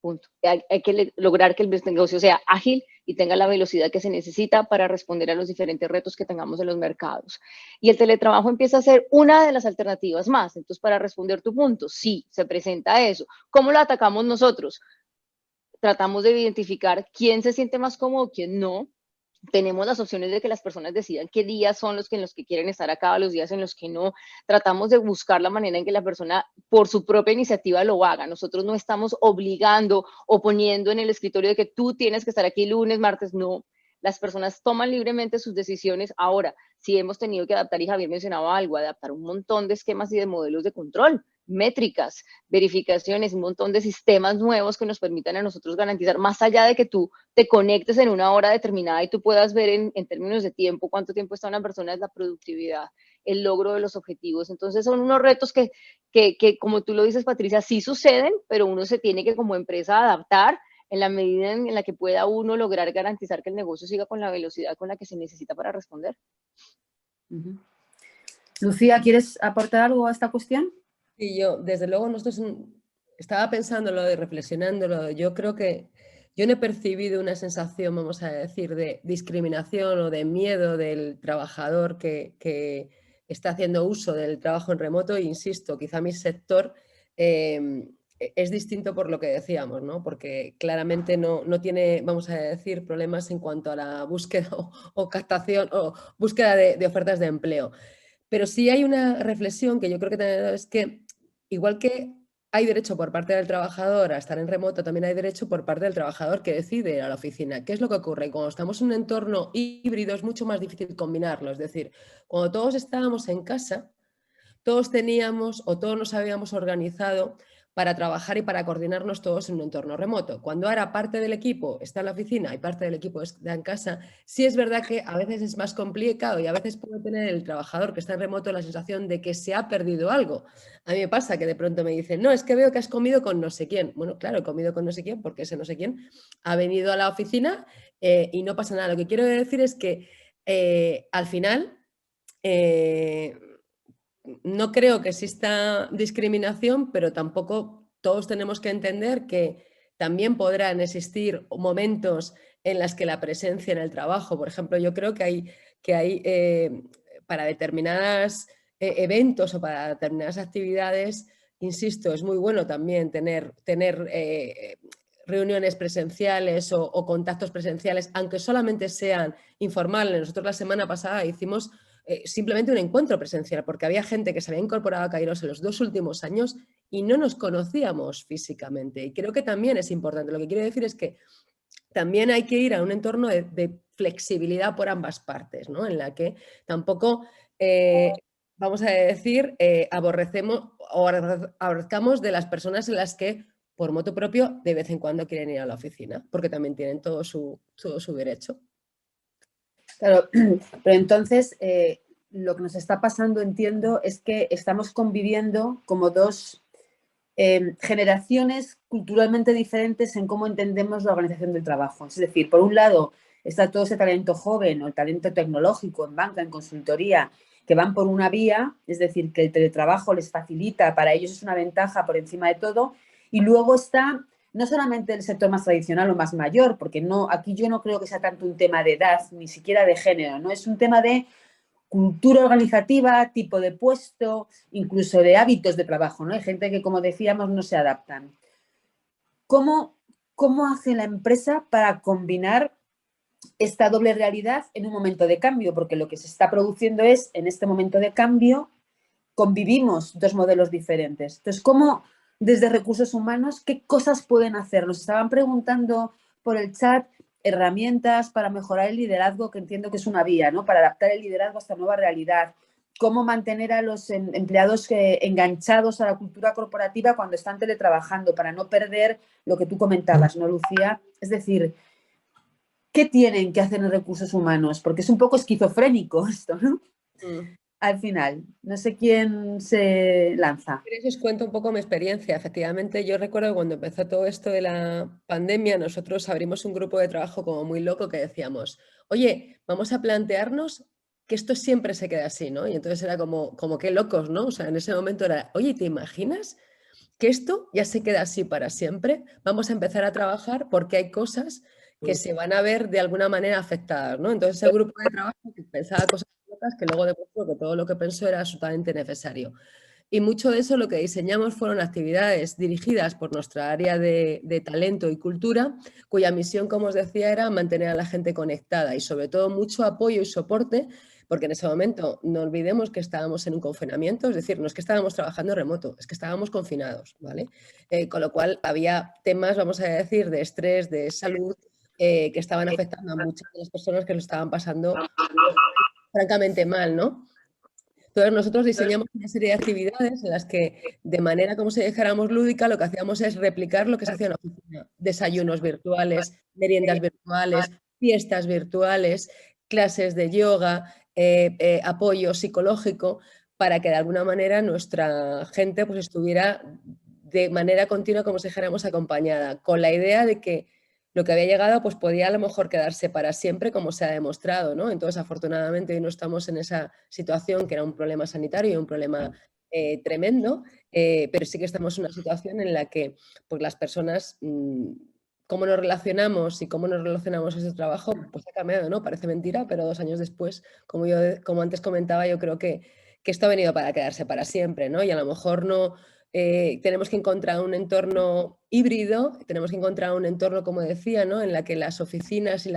Punto. Hay que lograr que el negocio sea ágil y tenga la velocidad que se necesita para responder a los diferentes retos que tengamos en los mercados. Y el teletrabajo empieza a ser una de las alternativas más. Entonces, para responder tu punto, sí, se presenta eso. ¿Cómo lo atacamos nosotros? Tratamos de identificar quién se siente más cómodo, quién no. Tenemos las opciones de que las personas decidan qué días son los que quieren estar acá, los días en los que no. Tratamos de buscar la manera en que la persona por su propia iniciativa lo haga. Nosotros no estamos obligando o poniendo en el escritorio de que tú tienes que estar aquí lunes, martes, no. Las personas toman libremente sus decisiones. Ahora, sí hemos tenido que adaptar, y Javier mencionaba algo, adaptar un montón de esquemas y de modelos de control, métricas, verificaciones, un montón de sistemas nuevos que nos permitan a nosotros garantizar, más allá de que tú te conectes en una hora determinada y tú puedas ver en términos de tiempo cuánto tiempo está una persona, es la productividad, el logro de los objetivos. Entonces son unos retos que como tú lo dices, Patricia, sí suceden, pero uno se tiene que como empresa adaptar en la medida en la que pueda uno lograr garantizar que el negocio siga con la velocidad con la que se necesita para responder. Lucía, ¿quieres aportar algo a esta cuestión? Sí, yo, desde luego, estaba pensándolo y reflexionándolo. Yo creo que yo no he percibido una sensación, vamos a decir, de discriminación o de miedo del trabajador que está haciendo uso del trabajo en remoto. E insisto, quizá mi sector es distinto por lo que decíamos, ¿no? Porque claramente no tiene, vamos a decir, problemas en cuanto a la búsqueda o captación o búsqueda de ofertas de empleo. Pero sí hay una reflexión que yo creo que también es que, igual que hay derecho por parte del trabajador a estar en remoto, también hay derecho por parte del trabajador que decide ir a la oficina. ¿Qué es lo que ocurre? Cuando estamos en un entorno híbrido es mucho más difícil combinarlo. Es decir, cuando todos estábamos en casa, todos teníamos o todos nos habíamos organizado para trabajar y para coordinarnos todos en un entorno remoto. Cuando ahora parte del equipo está en la oficina y parte del equipo está en casa, sí es verdad que a veces es más complicado y a veces puede tener el trabajador que está en remoto la sensación de que se ha perdido algo. A mí me pasa que de pronto me dicen, no, es que veo que has comido con no sé quién. Bueno, claro, he comido con no sé quién porque ese no sé quién ha venido a la oficina y no pasa nada. Lo que quiero decir es que al final... no creo que exista discriminación, pero tampoco todos tenemos que entender que también podrán existir momentos en los que la presencia en el trabajo, por ejemplo, yo creo que hay para determinados eventos o para determinadas actividades, insisto, es muy bueno también tener reuniones presenciales o contactos presenciales, aunque solamente sean informales. Nosotros la semana pasada hicimos simplemente un encuentro presencial, porque había gente que se había incorporado a Kairos en los 2 últimos años y no nos conocíamos físicamente. Y creo que también es importante. Lo que quiero decir es que también hay que ir a un entorno de flexibilidad por ambas partes, ¿no? En la que tampoco, vamos a decir, aborrezcamos de las personas en las que por motu propio de vez en cuando quieren ir a la oficina, porque también tienen todo su derecho. Claro, pero entonces lo que nos está pasando, entiendo, es que estamos conviviendo como dos generaciones culturalmente diferentes en cómo entendemos la organización del trabajo. Es decir, por un lado está todo ese talento joven o el talento tecnológico en banca, en consultoría, que van por una vía, es decir, que el teletrabajo les facilita, para ellos es una ventaja por encima de todo, y luego está no solamente el sector más tradicional o más mayor, porque no, aquí yo no creo que sea tanto un tema de edad, ni siquiera de género, ¿no? Es un tema de cultura organizativa, tipo de puesto, incluso de hábitos de trabajo, ¿no? Hay gente que, como decíamos, no se adaptan. ¿Cómo hace la empresa para combinar esta doble realidad en un momento de cambio? Porque lo que se está produciendo es, en este momento de cambio, convivimos dos modelos diferentes. Entonces, ¿cómo desde recursos humanos, qué cosas pueden hacer? Nos estaban preguntando por el chat herramientas para mejorar el liderazgo, que entiendo que es una vía, ¿no? Para adaptar el liderazgo a esta nueva realidad. Cómo mantener a los empleados enganchados a la cultura corporativa cuando están teletrabajando, para no perder lo que tú comentabas, ¿no, Lucía? Es decir, ¿qué tienen que hacer en recursos humanos? Porque es un poco esquizofrénico esto, ¿no? Al final, no sé quién se lanza. Os cuento un poco mi experiencia. Efectivamente, yo recuerdo cuando empezó todo esto de la pandemia, nosotros abrimos un grupo de trabajo como muy loco que decíamos, oye, vamos a plantearnos que esto siempre se queda así, ¿no? Y entonces era como qué locos, ¿no? O sea, en ese momento era, oye, ¿te imaginas que esto ya se queda así para siempre? Vamos a empezar a trabajar porque hay cosas que se van a ver de alguna manera afectadas, ¿no? Entonces el grupo de trabajo que pensaba cosas locas que luego demostró que todo lo que pensó era absolutamente necesario. Y mucho de eso lo que diseñamos fueron actividades dirigidas por nuestra área de talento y cultura, cuya misión, como os decía, era mantener a la gente conectada y sobre todo mucho apoyo y soporte, porque en ese momento no olvidemos que estábamos en un confinamiento, es decir, no es que estábamos trabajando remoto, es que estábamos confinados, ¿vale? Con lo cual había temas, vamos a decir, de estrés, de salud, que estaban afectando a muchas de las personas que lo estaban pasando francamente mal, ¿no? Entonces nosotros diseñamos una serie de actividades en las que, de manera como si dijéramos lúdica, lo que hacíamos es replicar lo que se hacía en la oficina. Desayunos virtuales, meriendas virtuales, fiestas virtuales, clases de yoga, apoyo psicológico, para que de alguna manera nuestra gente pues, estuviera de manera continua, como si dijéramos, acompañada, con la idea de que lo que había llegado pues podía a lo mejor quedarse para siempre, como se ha demostrado, ¿no? Entonces, afortunadamente, hoy no estamos en esa situación que era un problema sanitario y un problema tremendo, pero sí que estamos en una situación en la que pues, las personas, cómo nos relacionamos y cómo nos relacionamos ese trabajo, pues ha cambiado, ¿no? Parece mentira, pero 2 años después, como antes comentaba, yo creo que esto ha venido para quedarse para siempre, ¿no? Y a lo mejor no... tenemos que encontrar un entorno híbrido, tenemos que encontrar un entorno, como decía, ¿no? En la que las oficinas y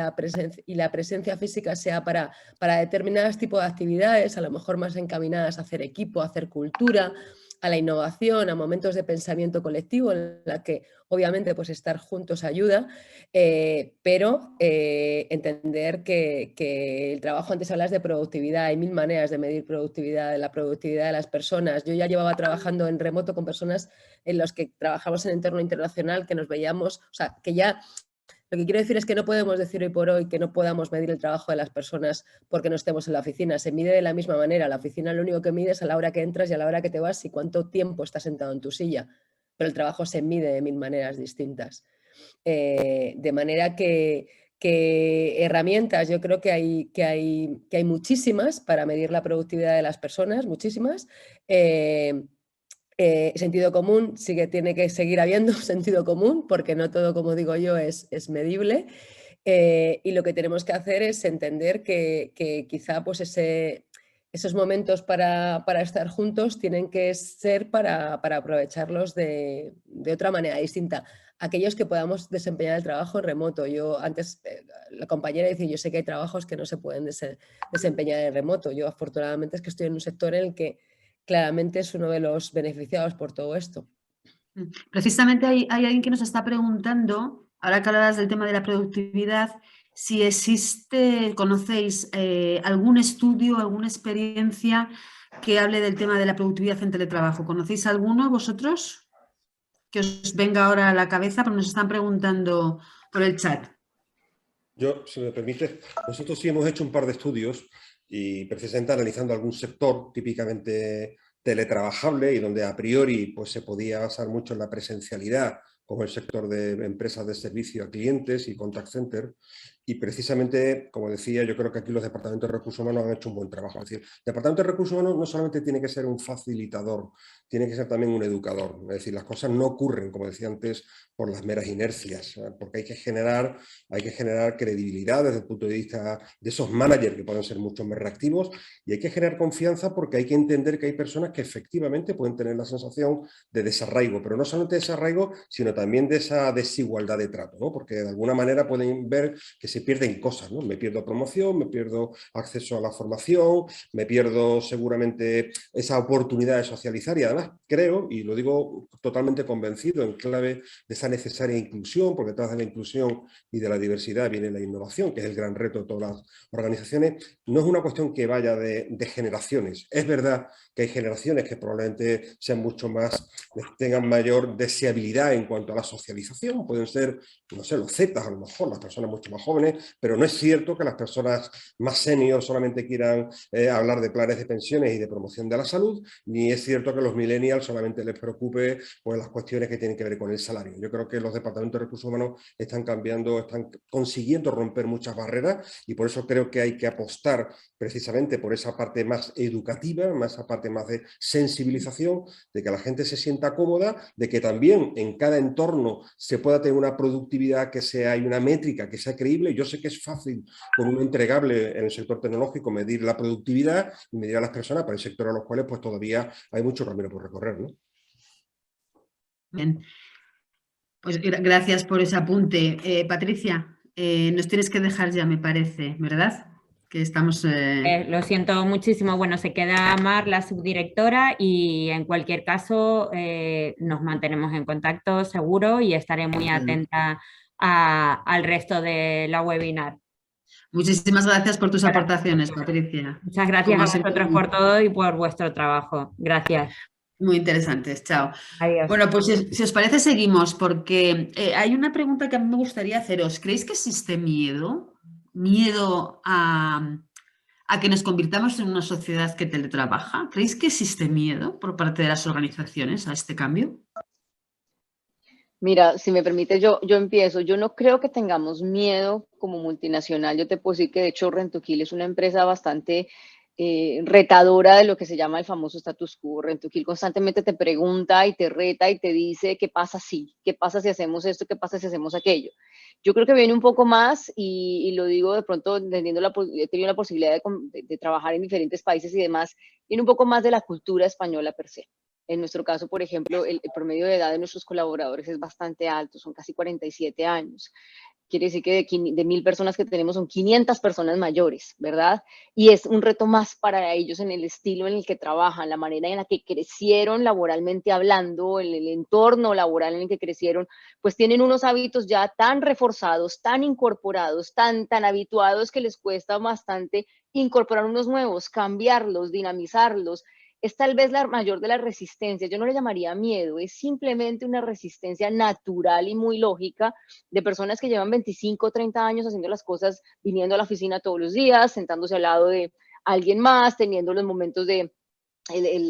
la presencia física sea para determinados tipos de actividades, a lo mejor más encaminadas a hacer equipo, a hacer cultura, a la innovación, a momentos de pensamiento colectivo, en la que obviamente pues, estar juntos ayuda, pero entender que el trabajo, antes hablas de productividad, hay 1000 maneras de medir productividad, la productividad de las personas. Yo ya llevaba trabajando en remoto con personas en los que trabajamos en entorno internacional, que nos veíamos, o sea, que ya... Lo que quiero decir es que no podemos decir hoy por hoy que no podamos medir el trabajo de las personas porque no estemos en la oficina. Se mide de la misma manera. La oficina lo único que mide es a la hora que entras y a la hora que te vas y cuánto tiempo estás sentado en tu silla. Pero el trabajo se mide de 1000 maneras distintas. De manera que herramientas, yo creo que hay muchísimas para medir la productividad de las personas, muchísimas. Sentido común, sí que tiene que seguir habiendo sentido común, porque no todo, como digo yo, es medible. Y lo que tenemos que hacer es entender que quizá pues esos momentos para estar juntos tienen que ser para aprovecharlos de otra manera distinta. Aquellos que podamos desempeñar el trabajo en remoto. Yo antes, la compañera decía, yo sé que hay trabajos que no se pueden desempeñar en remoto. Yo afortunadamente es que estoy en un sector en el que claramente es uno de los beneficiados por todo esto. Precisamente hay alguien que nos está preguntando, ahora que hablabas del tema de la productividad, si existe, conocéis algún estudio, alguna experiencia que hable del tema de la productividad en teletrabajo. ¿Conocéis alguno vosotros? Que os venga ahora a la cabeza, porque nos están preguntando por el chat. Yo, si me permite, nosotros sí hemos hecho un par de estudios y precisamente analizando algún sector típicamente teletrabajable y donde a priori pues, se podía basar mucho en la presencialidad, como el sector de empresas de servicio a clientes y contact center. Y precisamente, como decía, yo creo que aquí los departamentos de recursos humanos han hecho un buen trabajo. Es decir, el departamento de recursos humanos no solamente tiene que ser un facilitador, tiene que ser también un educador. Es decir, las cosas no ocurren, como decía antes, por las meras inercias, porque hay que generar credibilidad desde el punto de vista de esos managers que pueden ser mucho más reactivos, y hay que generar confianza porque hay que entender que hay personas que efectivamente pueden tener la sensación de desarraigo, pero no solamente de desarraigo, sino también de esa desigualdad de trato, ¿no? Porque de alguna manera pueden ver que se pierden cosas, ¿no? Me pierdo promoción, me pierdo acceso a la formación, me pierdo seguramente esa oportunidad de socializar, y además creo, y lo digo totalmente convencido, en clave de esa necesaria inclusión, porque detrás de la inclusión y de la diversidad viene la innovación, que es el gran reto de todas las organizaciones. No es una cuestión que vaya de generaciones. Es verdad que hay generaciones que probablemente sean mucho más, tengan mayor deseabilidad en cuanto a la socialización, pueden ser, no sé, los Zetas a lo mejor, las personas mucho más jóvenes, pero no es cierto que las personas más seniors solamente quieran hablar de planes de pensiones y de promoción de la salud, ni es cierto que a los millennials solamente les preocupe pues, las cuestiones que tienen que ver con el salario. Yo creo que los departamentos de recursos humanos están cambiando, están consiguiendo romper muchas barreras, y por eso creo que hay que apostar precisamente por esa parte más educativa, más esa parte más de sensibilización, de que la gente se sienta cómoda, de que también en cada entorno se pueda tener una productividad que sea, y una métrica que sea creíble. Yo sé que es fácil con un entregable en el sector tecnológico medir la productividad y medir a las personas, pero hay sectores a los cuales pues todavía hay mucho camino por recorrer, ¿no? Bien. Pues gracias por ese apunte. Patricia, nos tienes que dejar ya, me parece, ¿verdad? Que estamos... Lo siento muchísimo. Bueno, se queda Mar, la subdirectora, y en cualquier caso nos mantenemos en contacto seguro y estaré muy atenta al resto de la webinar. Muchísimas gracias por tus Bueno, aportaciones, Patricia. muchas gracias Como a siempre, vosotros por todo y por vuestro trabajo. Gracias. muy interesantes. Chao. Adiós. Bueno, pues si os parece, seguimos, porque hay una pregunta que a mí me gustaría haceros. ¿Creéis que existe miedo? ¿Miedo a que nos convirtamos en una sociedad que teletrabaja? ¿Creéis que existe miedo por parte de las organizaciones a este cambio? Mira, si me permite, yo empiezo. Yo no creo que tengamos miedo como multinacional. Yo te puedo decir que, de hecho, Rentoquil es una empresa bastante retadora de lo que se llama el famoso status quo. Rentoquil constantemente te pregunta y te reta y te dice qué pasa si, qué pasa si hacemos esto, qué pasa si hacemos aquello. Yo creo que viene un poco más, y lo digo de pronto, he tenido la posibilidad de trabajar en diferentes países y demás, viene un poco más de la cultura española per se. En nuestro caso, por ejemplo, el promedio de edad de nuestros colaboradores es bastante alto, son casi 47 años. Quiere decir que de 1000 personas que tenemos son 500 personas mayores, ¿verdad? Y es un reto más para ellos en el estilo en el que trabajan, la manera en la que crecieron laboralmente hablando, en el entorno laboral en el que crecieron, pues tienen unos hábitos ya tan reforzados, tan incorporados, tan habituados, que les cuesta bastante incorporar unos nuevos, cambiarlos, dinamizarlos. Es tal vez la mayor de las resistencias. Yo no le llamaría miedo, es simplemente una resistencia natural y muy lógica de personas que llevan 25 o 30 años haciendo las cosas, viniendo a la oficina todos los días, sentándose al lado de alguien más, teniendo los momentos de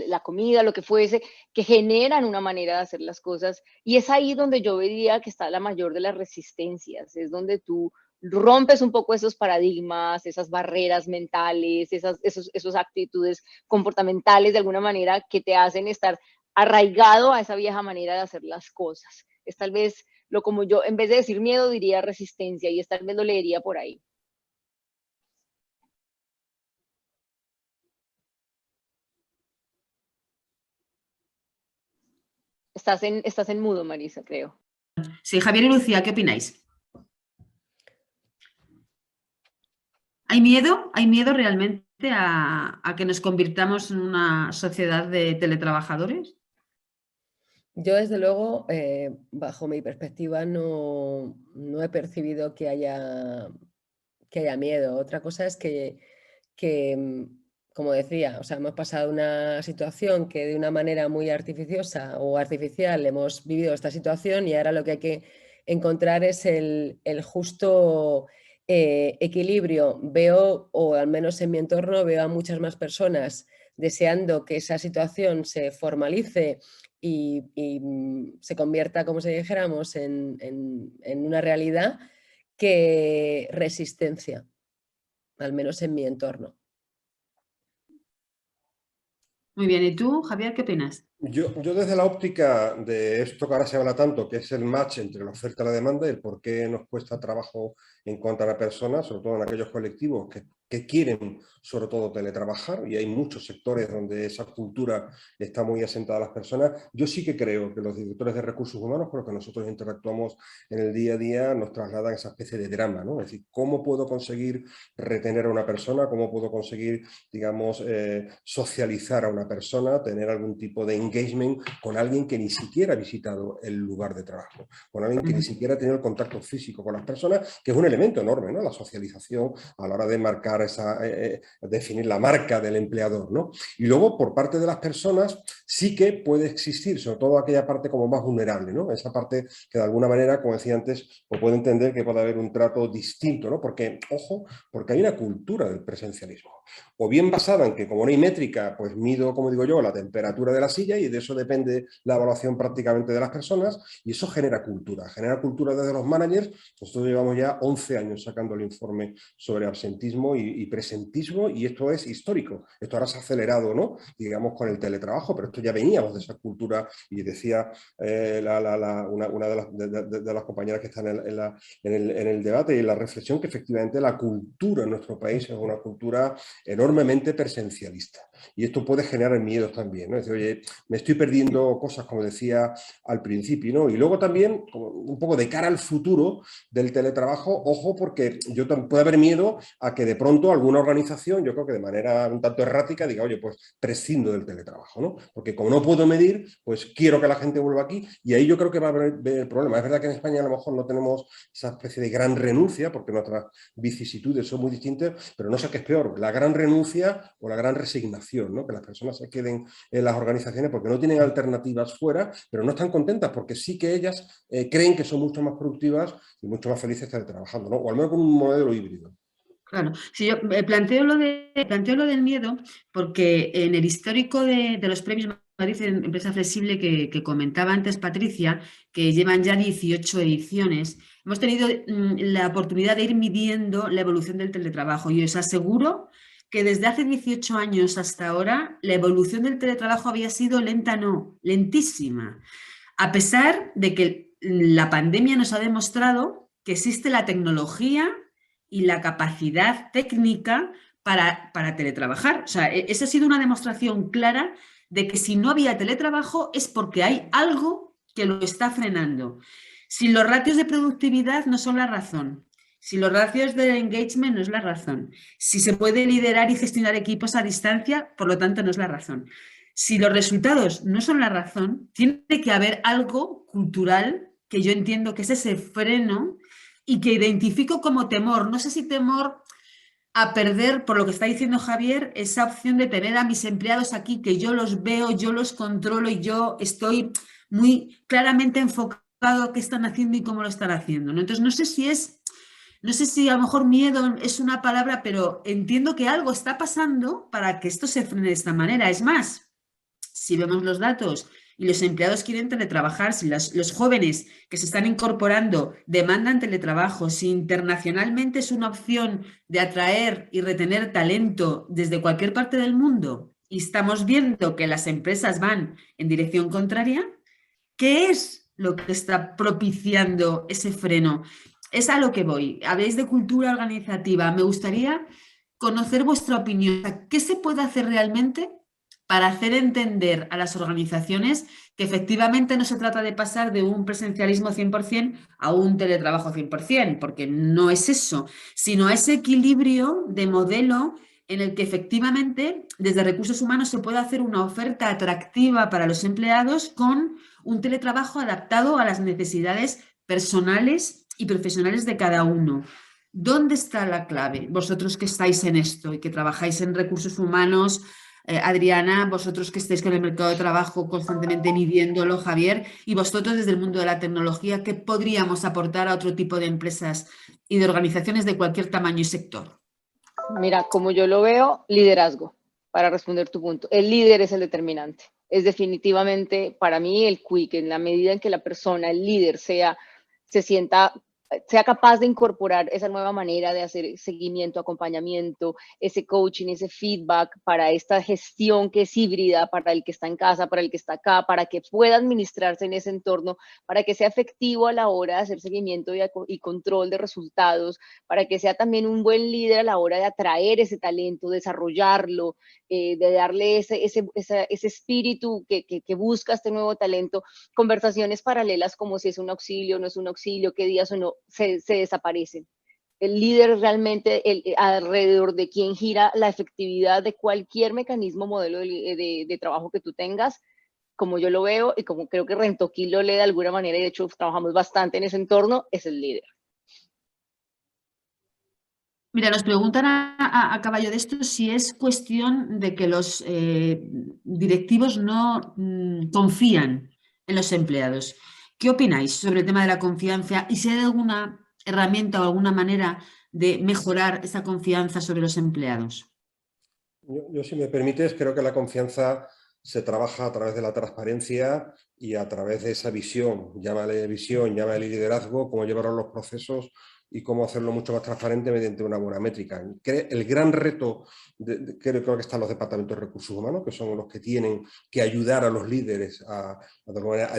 la comida, lo que fuese, que generan una manera de hacer las cosas. Y es ahí donde yo vería que está la mayor de las resistencias, es donde tú rompes un poco esos paradigmas, esas barreras mentales, esos actitudes comportamentales de alguna manera que te hacen estar arraigado a esa vieja manera de hacer las cosas. Es tal vez lo como yo, en vez de decir miedo, diría resistencia, y tal vez lo leería por ahí. Estás en mudo, Marisa, creo. Sí, Javier y Lucía, ¿qué opináis? ¿Hay miedo? ¿Hay miedo realmente a que nos convirtamos en una sociedad de teletrabajadores? Yo, desde luego, bajo mi perspectiva, no he percibido que haya miedo. Otra cosa es que, como decía, o sea, hemos pasado una situación que de una manera muy artificiosa o artificial hemos vivido esta situación, y ahora lo que hay que encontrar es el justo equilibrio, veo, o al menos en mi entorno, veo a muchas más personas deseando que esa situación se formalice y se convierta, como si dijéramos, en una realidad, que resistencia, al menos en mi entorno. Muy bien, ¿y tú, Javier, qué opinas? Yo desde la óptica de esto que ahora se habla tanto, que es el match entre la oferta y la demanda, y el por qué nos cuesta trabajo encontrar a personas, sobre todo en aquellos colectivos que quieren sobre todo teletrabajar, y hay muchos sectores donde esa cultura está muy asentada a las personas. Yo sí que creo que los directores de recursos humanos con los que nosotros interactuamos en el día a día nos trasladan esa especie de drama, ¿no? Es decir, ¿cómo puedo conseguir retener a una persona? ¿Cómo puedo conseguir, digamos, socializar a una persona, tener algún tipo de engagement con alguien que ni siquiera ha visitado el lugar de trabajo, con alguien que ni siquiera ha tenido el contacto físico con las personas, que es un elemento enorme, ¿no? La socialización a la hora de marcar definir la marca del empleador, ¿no? Y luego, por parte de las personas, sí que puede existir, sobre todo aquella parte como más vulnerable, ¿no? Esa parte que de alguna manera, como decía antes, o puede entender que puede haber un trato distinto, ¿no? Porque, ojo, porque hay una cultura del presencialismo, o bien basada en que como no hay métrica, pues mido, como digo yo, la temperatura de la silla, y de eso depende la evaluación prácticamente de las personas, y eso genera cultura desde los managers. Nosotros llevamos ya 11 años sacando el informe sobre absentismo y presentismo, y esto es histórico. Esto ahora se ha acelerado, ¿no? Digamos, con el teletrabajo, pero esto ya veníamos de esa cultura, y decía una de las compañeras que están en el debate y en la reflexión, que efectivamente la cultura en nuestro país es una cultura enormemente presencialista, y esto puede generar miedos también, ¿no? Es decir, oye, me estoy perdiendo cosas, como decía al principio, ¿no? Y luego también, como un poco de cara al futuro del teletrabajo, ojo, porque puede haber miedo a que de pronto alguna organización, yo creo que de manera un tanto errática, diga, oye, pues prescindo del teletrabajo, ¿no? Porque como no puedo medir, pues quiero que la gente vuelva aquí, y ahí yo creo que va a haber el problema. Es verdad que en España a lo mejor no tenemos esa especie de gran renuncia, porque nuestras vicisitudes son muy distintas, pero no sé qué es peor, la gran renuncia o la gran resignación, ¿no? Que las personas se queden en las organizaciones porque no tienen alternativas fuera, pero no están contentas porque sí que ellas creen que son mucho más productivas y mucho más felices trabajando, ¿no? O al menos con un modelo híbrido. Claro, si yo planteo lo del miedo, porque en el histórico de los premios Madrid en Empresa Flexible que comentaba antes Patricia, que llevan ya 18 ediciones, hemos tenido la oportunidad de ir midiendo la evolución del teletrabajo, y os aseguro que desde hace 18 años hasta ahora la evolución del teletrabajo había sido lenta, no, lentísima, a pesar de que la pandemia nos ha demostrado que existe la tecnología y la capacidad técnica para teletrabajar. O sea, esa ha sido una demostración clara de que si no había teletrabajo es porque hay algo que lo está frenando. Si los ratios de productividad no son la razón, si los ratios de engagement no es la razón, si se puede liderar y gestionar equipos a distancia, por lo tanto no es la razón. Si los resultados no son la razón, tiene que haber algo cultural que yo entiendo que es ese freno y que identifico como temor. No sé si temor a perder, por lo que está diciendo Javier, esa opción de tener a mis empleados aquí, que yo los veo, yo los controlo y yo estoy muy claramente enfocado a qué están haciendo y cómo lo están haciendo, ¿no? Entonces, no sé si a lo mejor miedo es una palabra, pero entiendo que algo está pasando para que esto se frene de esta manera. Es más, si vemos los datos y los empleados quieren teletrabajar, si los jóvenes que se están incorporando demandan teletrabajo, si internacionalmente es una opción de atraer y retener talento desde cualquier parte del mundo, y estamos viendo que las empresas van en dirección contraria, ¿qué es lo que está propiciando ese freno? Es a lo que voy. Habléis de cultura organizativa. Me gustaría conocer vuestra opinión. ¿Qué se puede hacer realmente para hacer entender a las organizaciones que efectivamente no se trata de pasar de un presencialismo 100% a un teletrabajo 100%, porque no es eso, sino ese equilibrio de modelo en el que efectivamente desde recursos humanos se puede hacer una oferta atractiva para los empleados con un teletrabajo adaptado a las necesidades personales y profesionales de cada uno? ¿Dónde está la clave? Vosotros que estáis en esto y que trabajáis en recursos humanos, Adriana, vosotros que estáis con el mercado de trabajo constantemente midiéndolo, Javier, y vosotros desde el mundo de la tecnología, ¿qué podríamos aportar a otro tipo de empresas y de organizaciones de cualquier tamaño y sector? Mira, como yo lo veo, liderazgo, para responder tu punto. El líder es el determinante. Es definitivamente para mí el quick, en la medida en que la persona, el líder, sea capaz de incorporar esa nueva manera de hacer seguimiento, acompañamiento, ese coaching, ese feedback para esta gestión que es híbrida, para el que está en casa, para el que está acá, para que pueda administrarse en ese entorno, para que sea efectivo a la hora de hacer seguimiento y control de resultados, para que sea también un buen líder a la hora de atraer ese talento, desarrollarlo, de darle ese espíritu que busca este nuevo talento. Conversaciones paralelas como si es un auxilio, no es un auxilio, qué días o no, se desaparecen. El líder realmente, alrededor de quien gira la efectividad de cualquier mecanismo, modelo de trabajo que tú tengas, como yo lo veo y como creo que Rentoquí lo lee de alguna manera, y de hecho trabajamos bastante en ese entorno, es el líder. Mira, nos preguntan a caballo de esto si es cuestión de que los directivos no confían en los empleados. ¿Qué opináis sobre el tema de la confianza y si hay alguna herramienta o alguna manera de mejorar esa confianza sobre los empleados? Yo, si me permites, creo que la confianza se trabaja a través de la transparencia y a través de esa visión, llámale liderazgo, cómo llevar los procesos y cómo hacerlo mucho más transparente mediante una buena métrica. El gran reto, creo que están los departamentos de recursos humanos, que son los que tienen que ayudar a los líderes a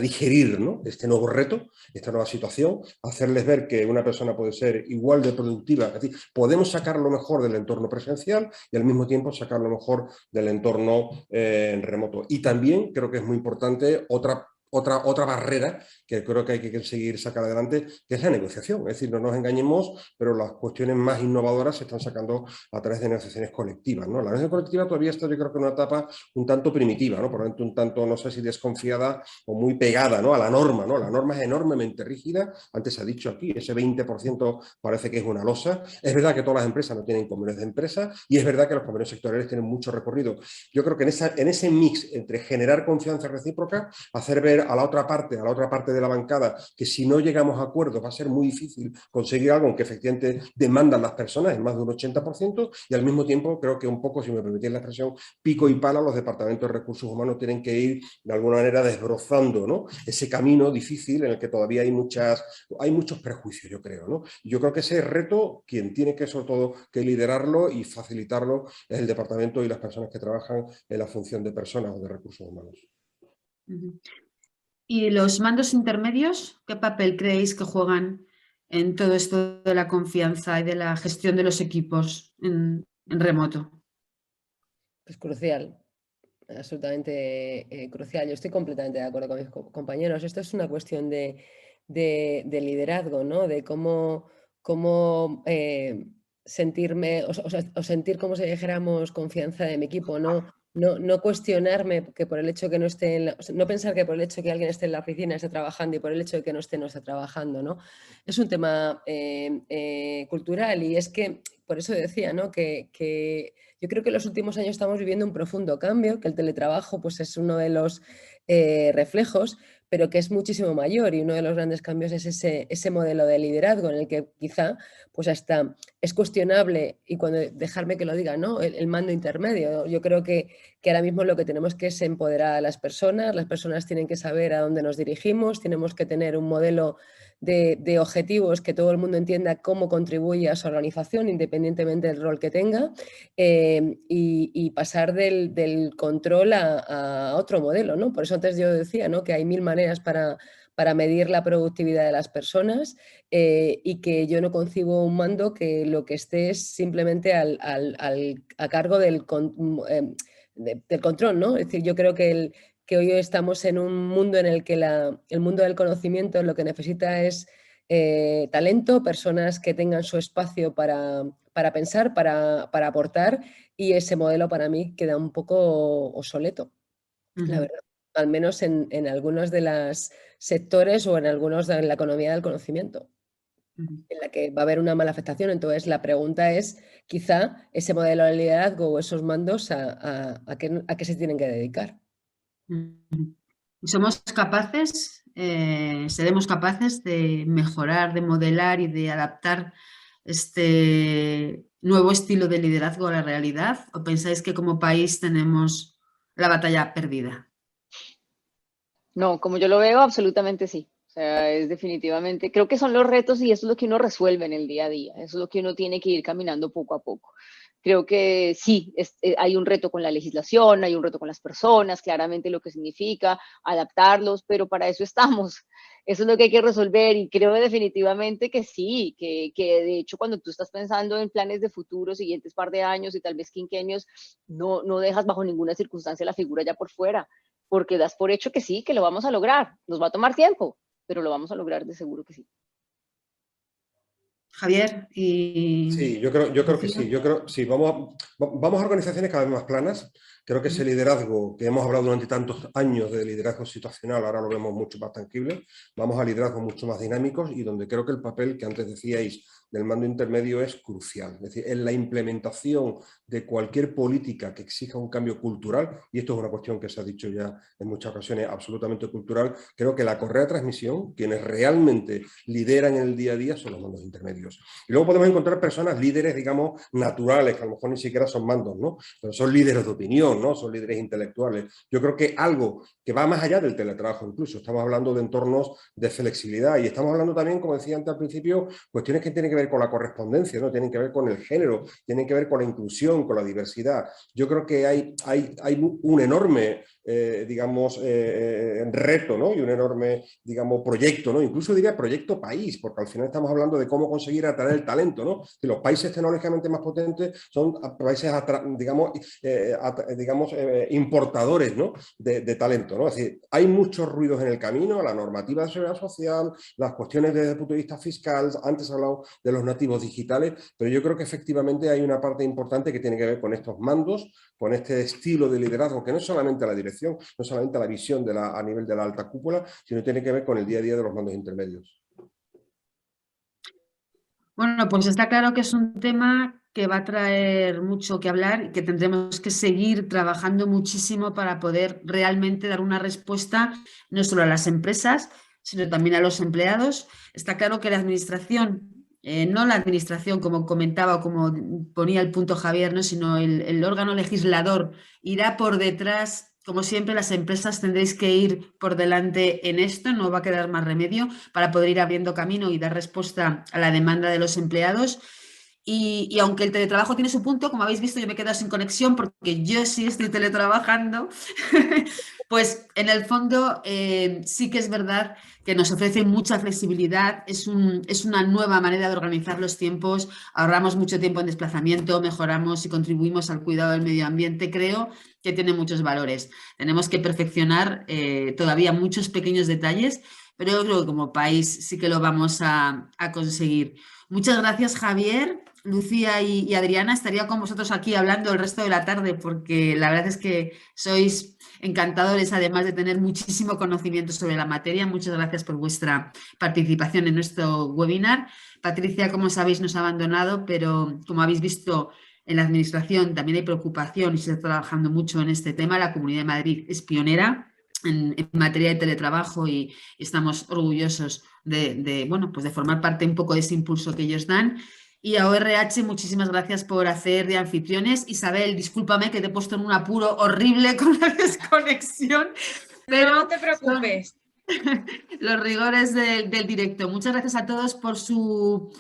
digerir, ¿no?, este nuevo reto, esta nueva situación, hacerles ver que una persona puede ser igual de productiva, es decir, podemos sacar lo mejor del entorno presencial y al mismo tiempo sacar lo mejor del entorno remoto. Y también creo que es muy importante otra barrera que creo que hay que seguir sacar adelante, que es la negociación. Es decir, no nos engañemos, pero las cuestiones más innovadoras se están sacando a través de negociaciones colectivas, ¿no? La negociación colectiva todavía está, yo creo que en una etapa un tanto primitiva, ¿no? Probablemente un tanto, no sé si desconfiada o muy pegada, ¿no?, a la norma, ¿no? La norma es enormemente rígida. Antes se ha dicho aquí, ese 20% parece que es una losa. Es verdad que todas las empresas no tienen convenios de empresa y es verdad que los convenios sectoriales tienen mucho recorrido. Yo creo que en ese mix entre generar confianza recíproca, hacer ver a la otra parte de la bancada, que si no llegamos a acuerdos va a ser muy difícil conseguir algo que efectivamente demandan las personas en más de un 80%, y al mismo tiempo creo que un poco, si me permitís la expresión, pico y pala, los departamentos de recursos humanos tienen que ir de alguna manera desbrozando, ¿no?, ese camino difícil en el que todavía hay muchos prejuicios, yo creo, ¿no? Yo creo que ese reto, quien tiene que sobre todo que liderarlo y facilitarlo, es el departamento y las personas que trabajan en la función de personas o de recursos humanos. ¿Y los mandos intermedios, qué papel creéis que juegan en todo esto de la confianza y de la gestión de los equipos en remoto? Pues crucial, absolutamente crucial. Yo estoy completamente de acuerdo con mis compañeros. Esto es una cuestión de liderazgo, ¿no? De cómo sentirme o sentir como si dijéramos confianza de mi equipo, no cuestionarme que por el hecho que no esté no pensar que por el hecho que alguien esté en la oficina esté trabajando y por el hecho de que no esté trabajando, ¿no? Es un tema cultural, y es que por eso decía, ¿no?, que yo creo que en los últimos años estamos viviendo un profundo cambio, que el teletrabajo pues es uno de los reflejos, pero que es muchísimo mayor, y uno de los grandes cambios es ese modelo de liderazgo en el que quizá pues hasta es cuestionable, y cuando dejarme que lo diga, ¿no?, el mando intermedio. Yo creo que ahora mismo lo que tenemos que es empoderar a las personas tienen que saber a dónde nos dirigimos, tenemos que tener un modelo de objetivos que todo el mundo entienda cómo contribuye a su organización, independientemente del rol que tenga, y pasar del control a otro modelo, ¿no? Por eso antes yo decía, ¿no?, que hay 1000 maneras para medir la productividad de las personas, y que yo no concibo un mando que lo que esté es simplemente a cargo del control, ¿no? Es decir, yo creo que hoy estamos en un mundo en el que el mundo del conocimiento lo que necesita es talento, personas que tengan su espacio para pensar, para aportar, y ese modelo para mí queda un poco obsoleto, la verdad. Al menos en algunos de los sectores o en algunos de la economía del conocimiento. en la que va a haber una mala afectación. Entonces, la pregunta es, quizá, ese modelo de liderazgo o esos mandos, ¿a qué se tienen que dedicar? Somos capaces, seremos capaces de mejorar, de modelar y de adaptar este nuevo estilo de liderazgo a la realidad, ¿o pensáis que como país tenemos la batalla perdida? No, como yo lo veo, absolutamente sí. O sea, es definitivamente, creo que son los retos y eso es lo que uno resuelve en el día a día. Eso es lo que uno tiene que ir caminando poco a poco. Creo que sí, hay un reto con la legislación, hay un reto con las personas, claramente lo que significa adaptarlos, pero para eso estamos. Eso es lo que hay que resolver y creo definitivamente que sí, que de hecho cuando tú estás pensando en planes de futuro, siguientes par de años y tal vez quinquenios, no dejas bajo ninguna circunstancia la figura ya por fuera, porque das por hecho que sí, que lo vamos a lograr. Nos va a tomar tiempo, pero lo vamos a lograr de seguro que sí. Javier y... Sí, yo creo que sí. Yo creo, sí, vamos a organizaciones cada vez más planas. Creo que ese liderazgo que hemos hablado durante tantos años de liderazgo situacional, ahora lo vemos mucho más tangible. Vamos a liderazgos mucho más dinámicos y donde creo que el papel que antes decíais del mando intermedio es crucial. Es decir, en la implementación de cualquier política que exija un cambio cultural, y esto es una cuestión que se ha dicho ya en muchas ocasiones, absolutamente cultural, creo que la correa de transmisión, quienes realmente lideran en el día a día son los mandos intermedios. Y luego podemos encontrar personas líderes, digamos, naturales, que a lo mejor ni siquiera son mandos, ¿no? Pero son líderes de opinión, ¿no? Son líderes intelectuales. Yo creo que algo que va más allá del teletrabajo incluso, estamos hablando de entornos de flexibilidad y estamos hablando también, como decía antes al principio, cuestiones que tienen que ver con la correspondencia, ¿no? Tienen que ver con el género, tienen que ver con la inclusión, con la diversidad. Yo creo que hay un enorme, digamos, reto, ¿no? Y un enorme, digamos, proyecto, ¿no? Incluso diría proyecto país, porque al final estamos hablando de cómo conseguir atraer el talento, ¿no? Que los países tecnológicamente más potentes son países, digamos, importadores, ¿no? de talento, ¿no? Es decir, hay muchos ruidos en el camino, la normativa de seguridad social, las cuestiones desde el punto de vista fiscal, antes he hablado de los nativos digitales, pero yo creo que efectivamente hay una parte importante que tiene que ver con estos mandos, con este estilo de liderazgo, que no es solamente la dirección, no es solamente la visión a nivel de la alta cúpula, sino tiene que ver con el día a día de los mandos intermedios. Bueno, pues está claro que es un tema que va a traer mucho que hablar y que tendremos que seguir trabajando muchísimo para poder realmente dar una respuesta no solo a las empresas, sino también a los empleados. Está claro que la administración, no la administración como comentaba o como ponía el punto Javier, ¿no? Sino el órgano legislador irá por detrás. Como siempre, las empresas tendréis que ir por delante en esto, no va a quedar más remedio para poder ir abriendo camino y dar respuesta a la demanda de los empleados. Y aunque el teletrabajo tiene su punto, como habéis visto, yo me he quedado sin conexión porque yo sí estoy teletrabajando, pues en el fondo sí que es verdad que nos ofrece mucha flexibilidad, es una nueva manera de organizar los tiempos, ahorramos mucho tiempo en desplazamiento, mejoramos y contribuimos al cuidado del medio ambiente, creo que tiene muchos valores. Tenemos que perfeccionar todavía muchos pequeños detalles, pero yo creo que como país sí que lo vamos a conseguir. Muchas gracias, Javier. Lucía y Adriana, estaría con vosotros aquí hablando el resto de la tarde porque la verdad es que sois encantadores, además de tener muchísimo conocimiento sobre la materia. Muchas gracias por vuestra participación en nuestro webinar. Patricia, como sabéis, nos ha abandonado, pero como habéis visto en la administración también hay preocupación y se está trabajando mucho en este tema. La Comunidad de Madrid es pionera en materia de teletrabajo y estamos orgullosos bueno, pues de formar parte un poco de ese impulso que ellos dan. Y a ORH, muchísimas gracias por hacer de anfitriones. Isabel, discúlpame que te he puesto en un apuro horrible con la desconexión. Pero no te preocupes. Los rigores del directo. Muchas gracias a todos por su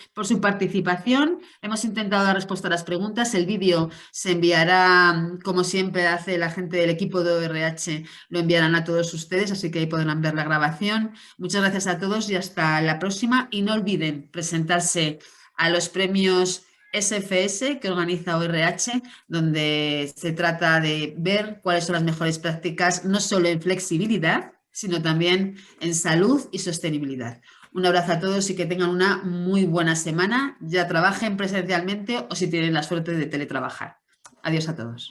participación. Hemos intentado dar respuesta a las preguntas. El vídeo se enviará, como siempre hace la gente del equipo de ORH, lo enviarán a todos ustedes, así que ahí podrán ver la grabación. Muchas gracias a todos y hasta la próxima. Y no olviden presentarse a los premios SFS que organiza ORH, donde se trata de ver cuáles son las mejores prácticas, no solo en flexibilidad, sino también en salud y sostenibilidad. Un abrazo a todos y que tengan una muy buena semana, ya trabajen presencialmente o si tienen la suerte de teletrabajar. Adiós a todos.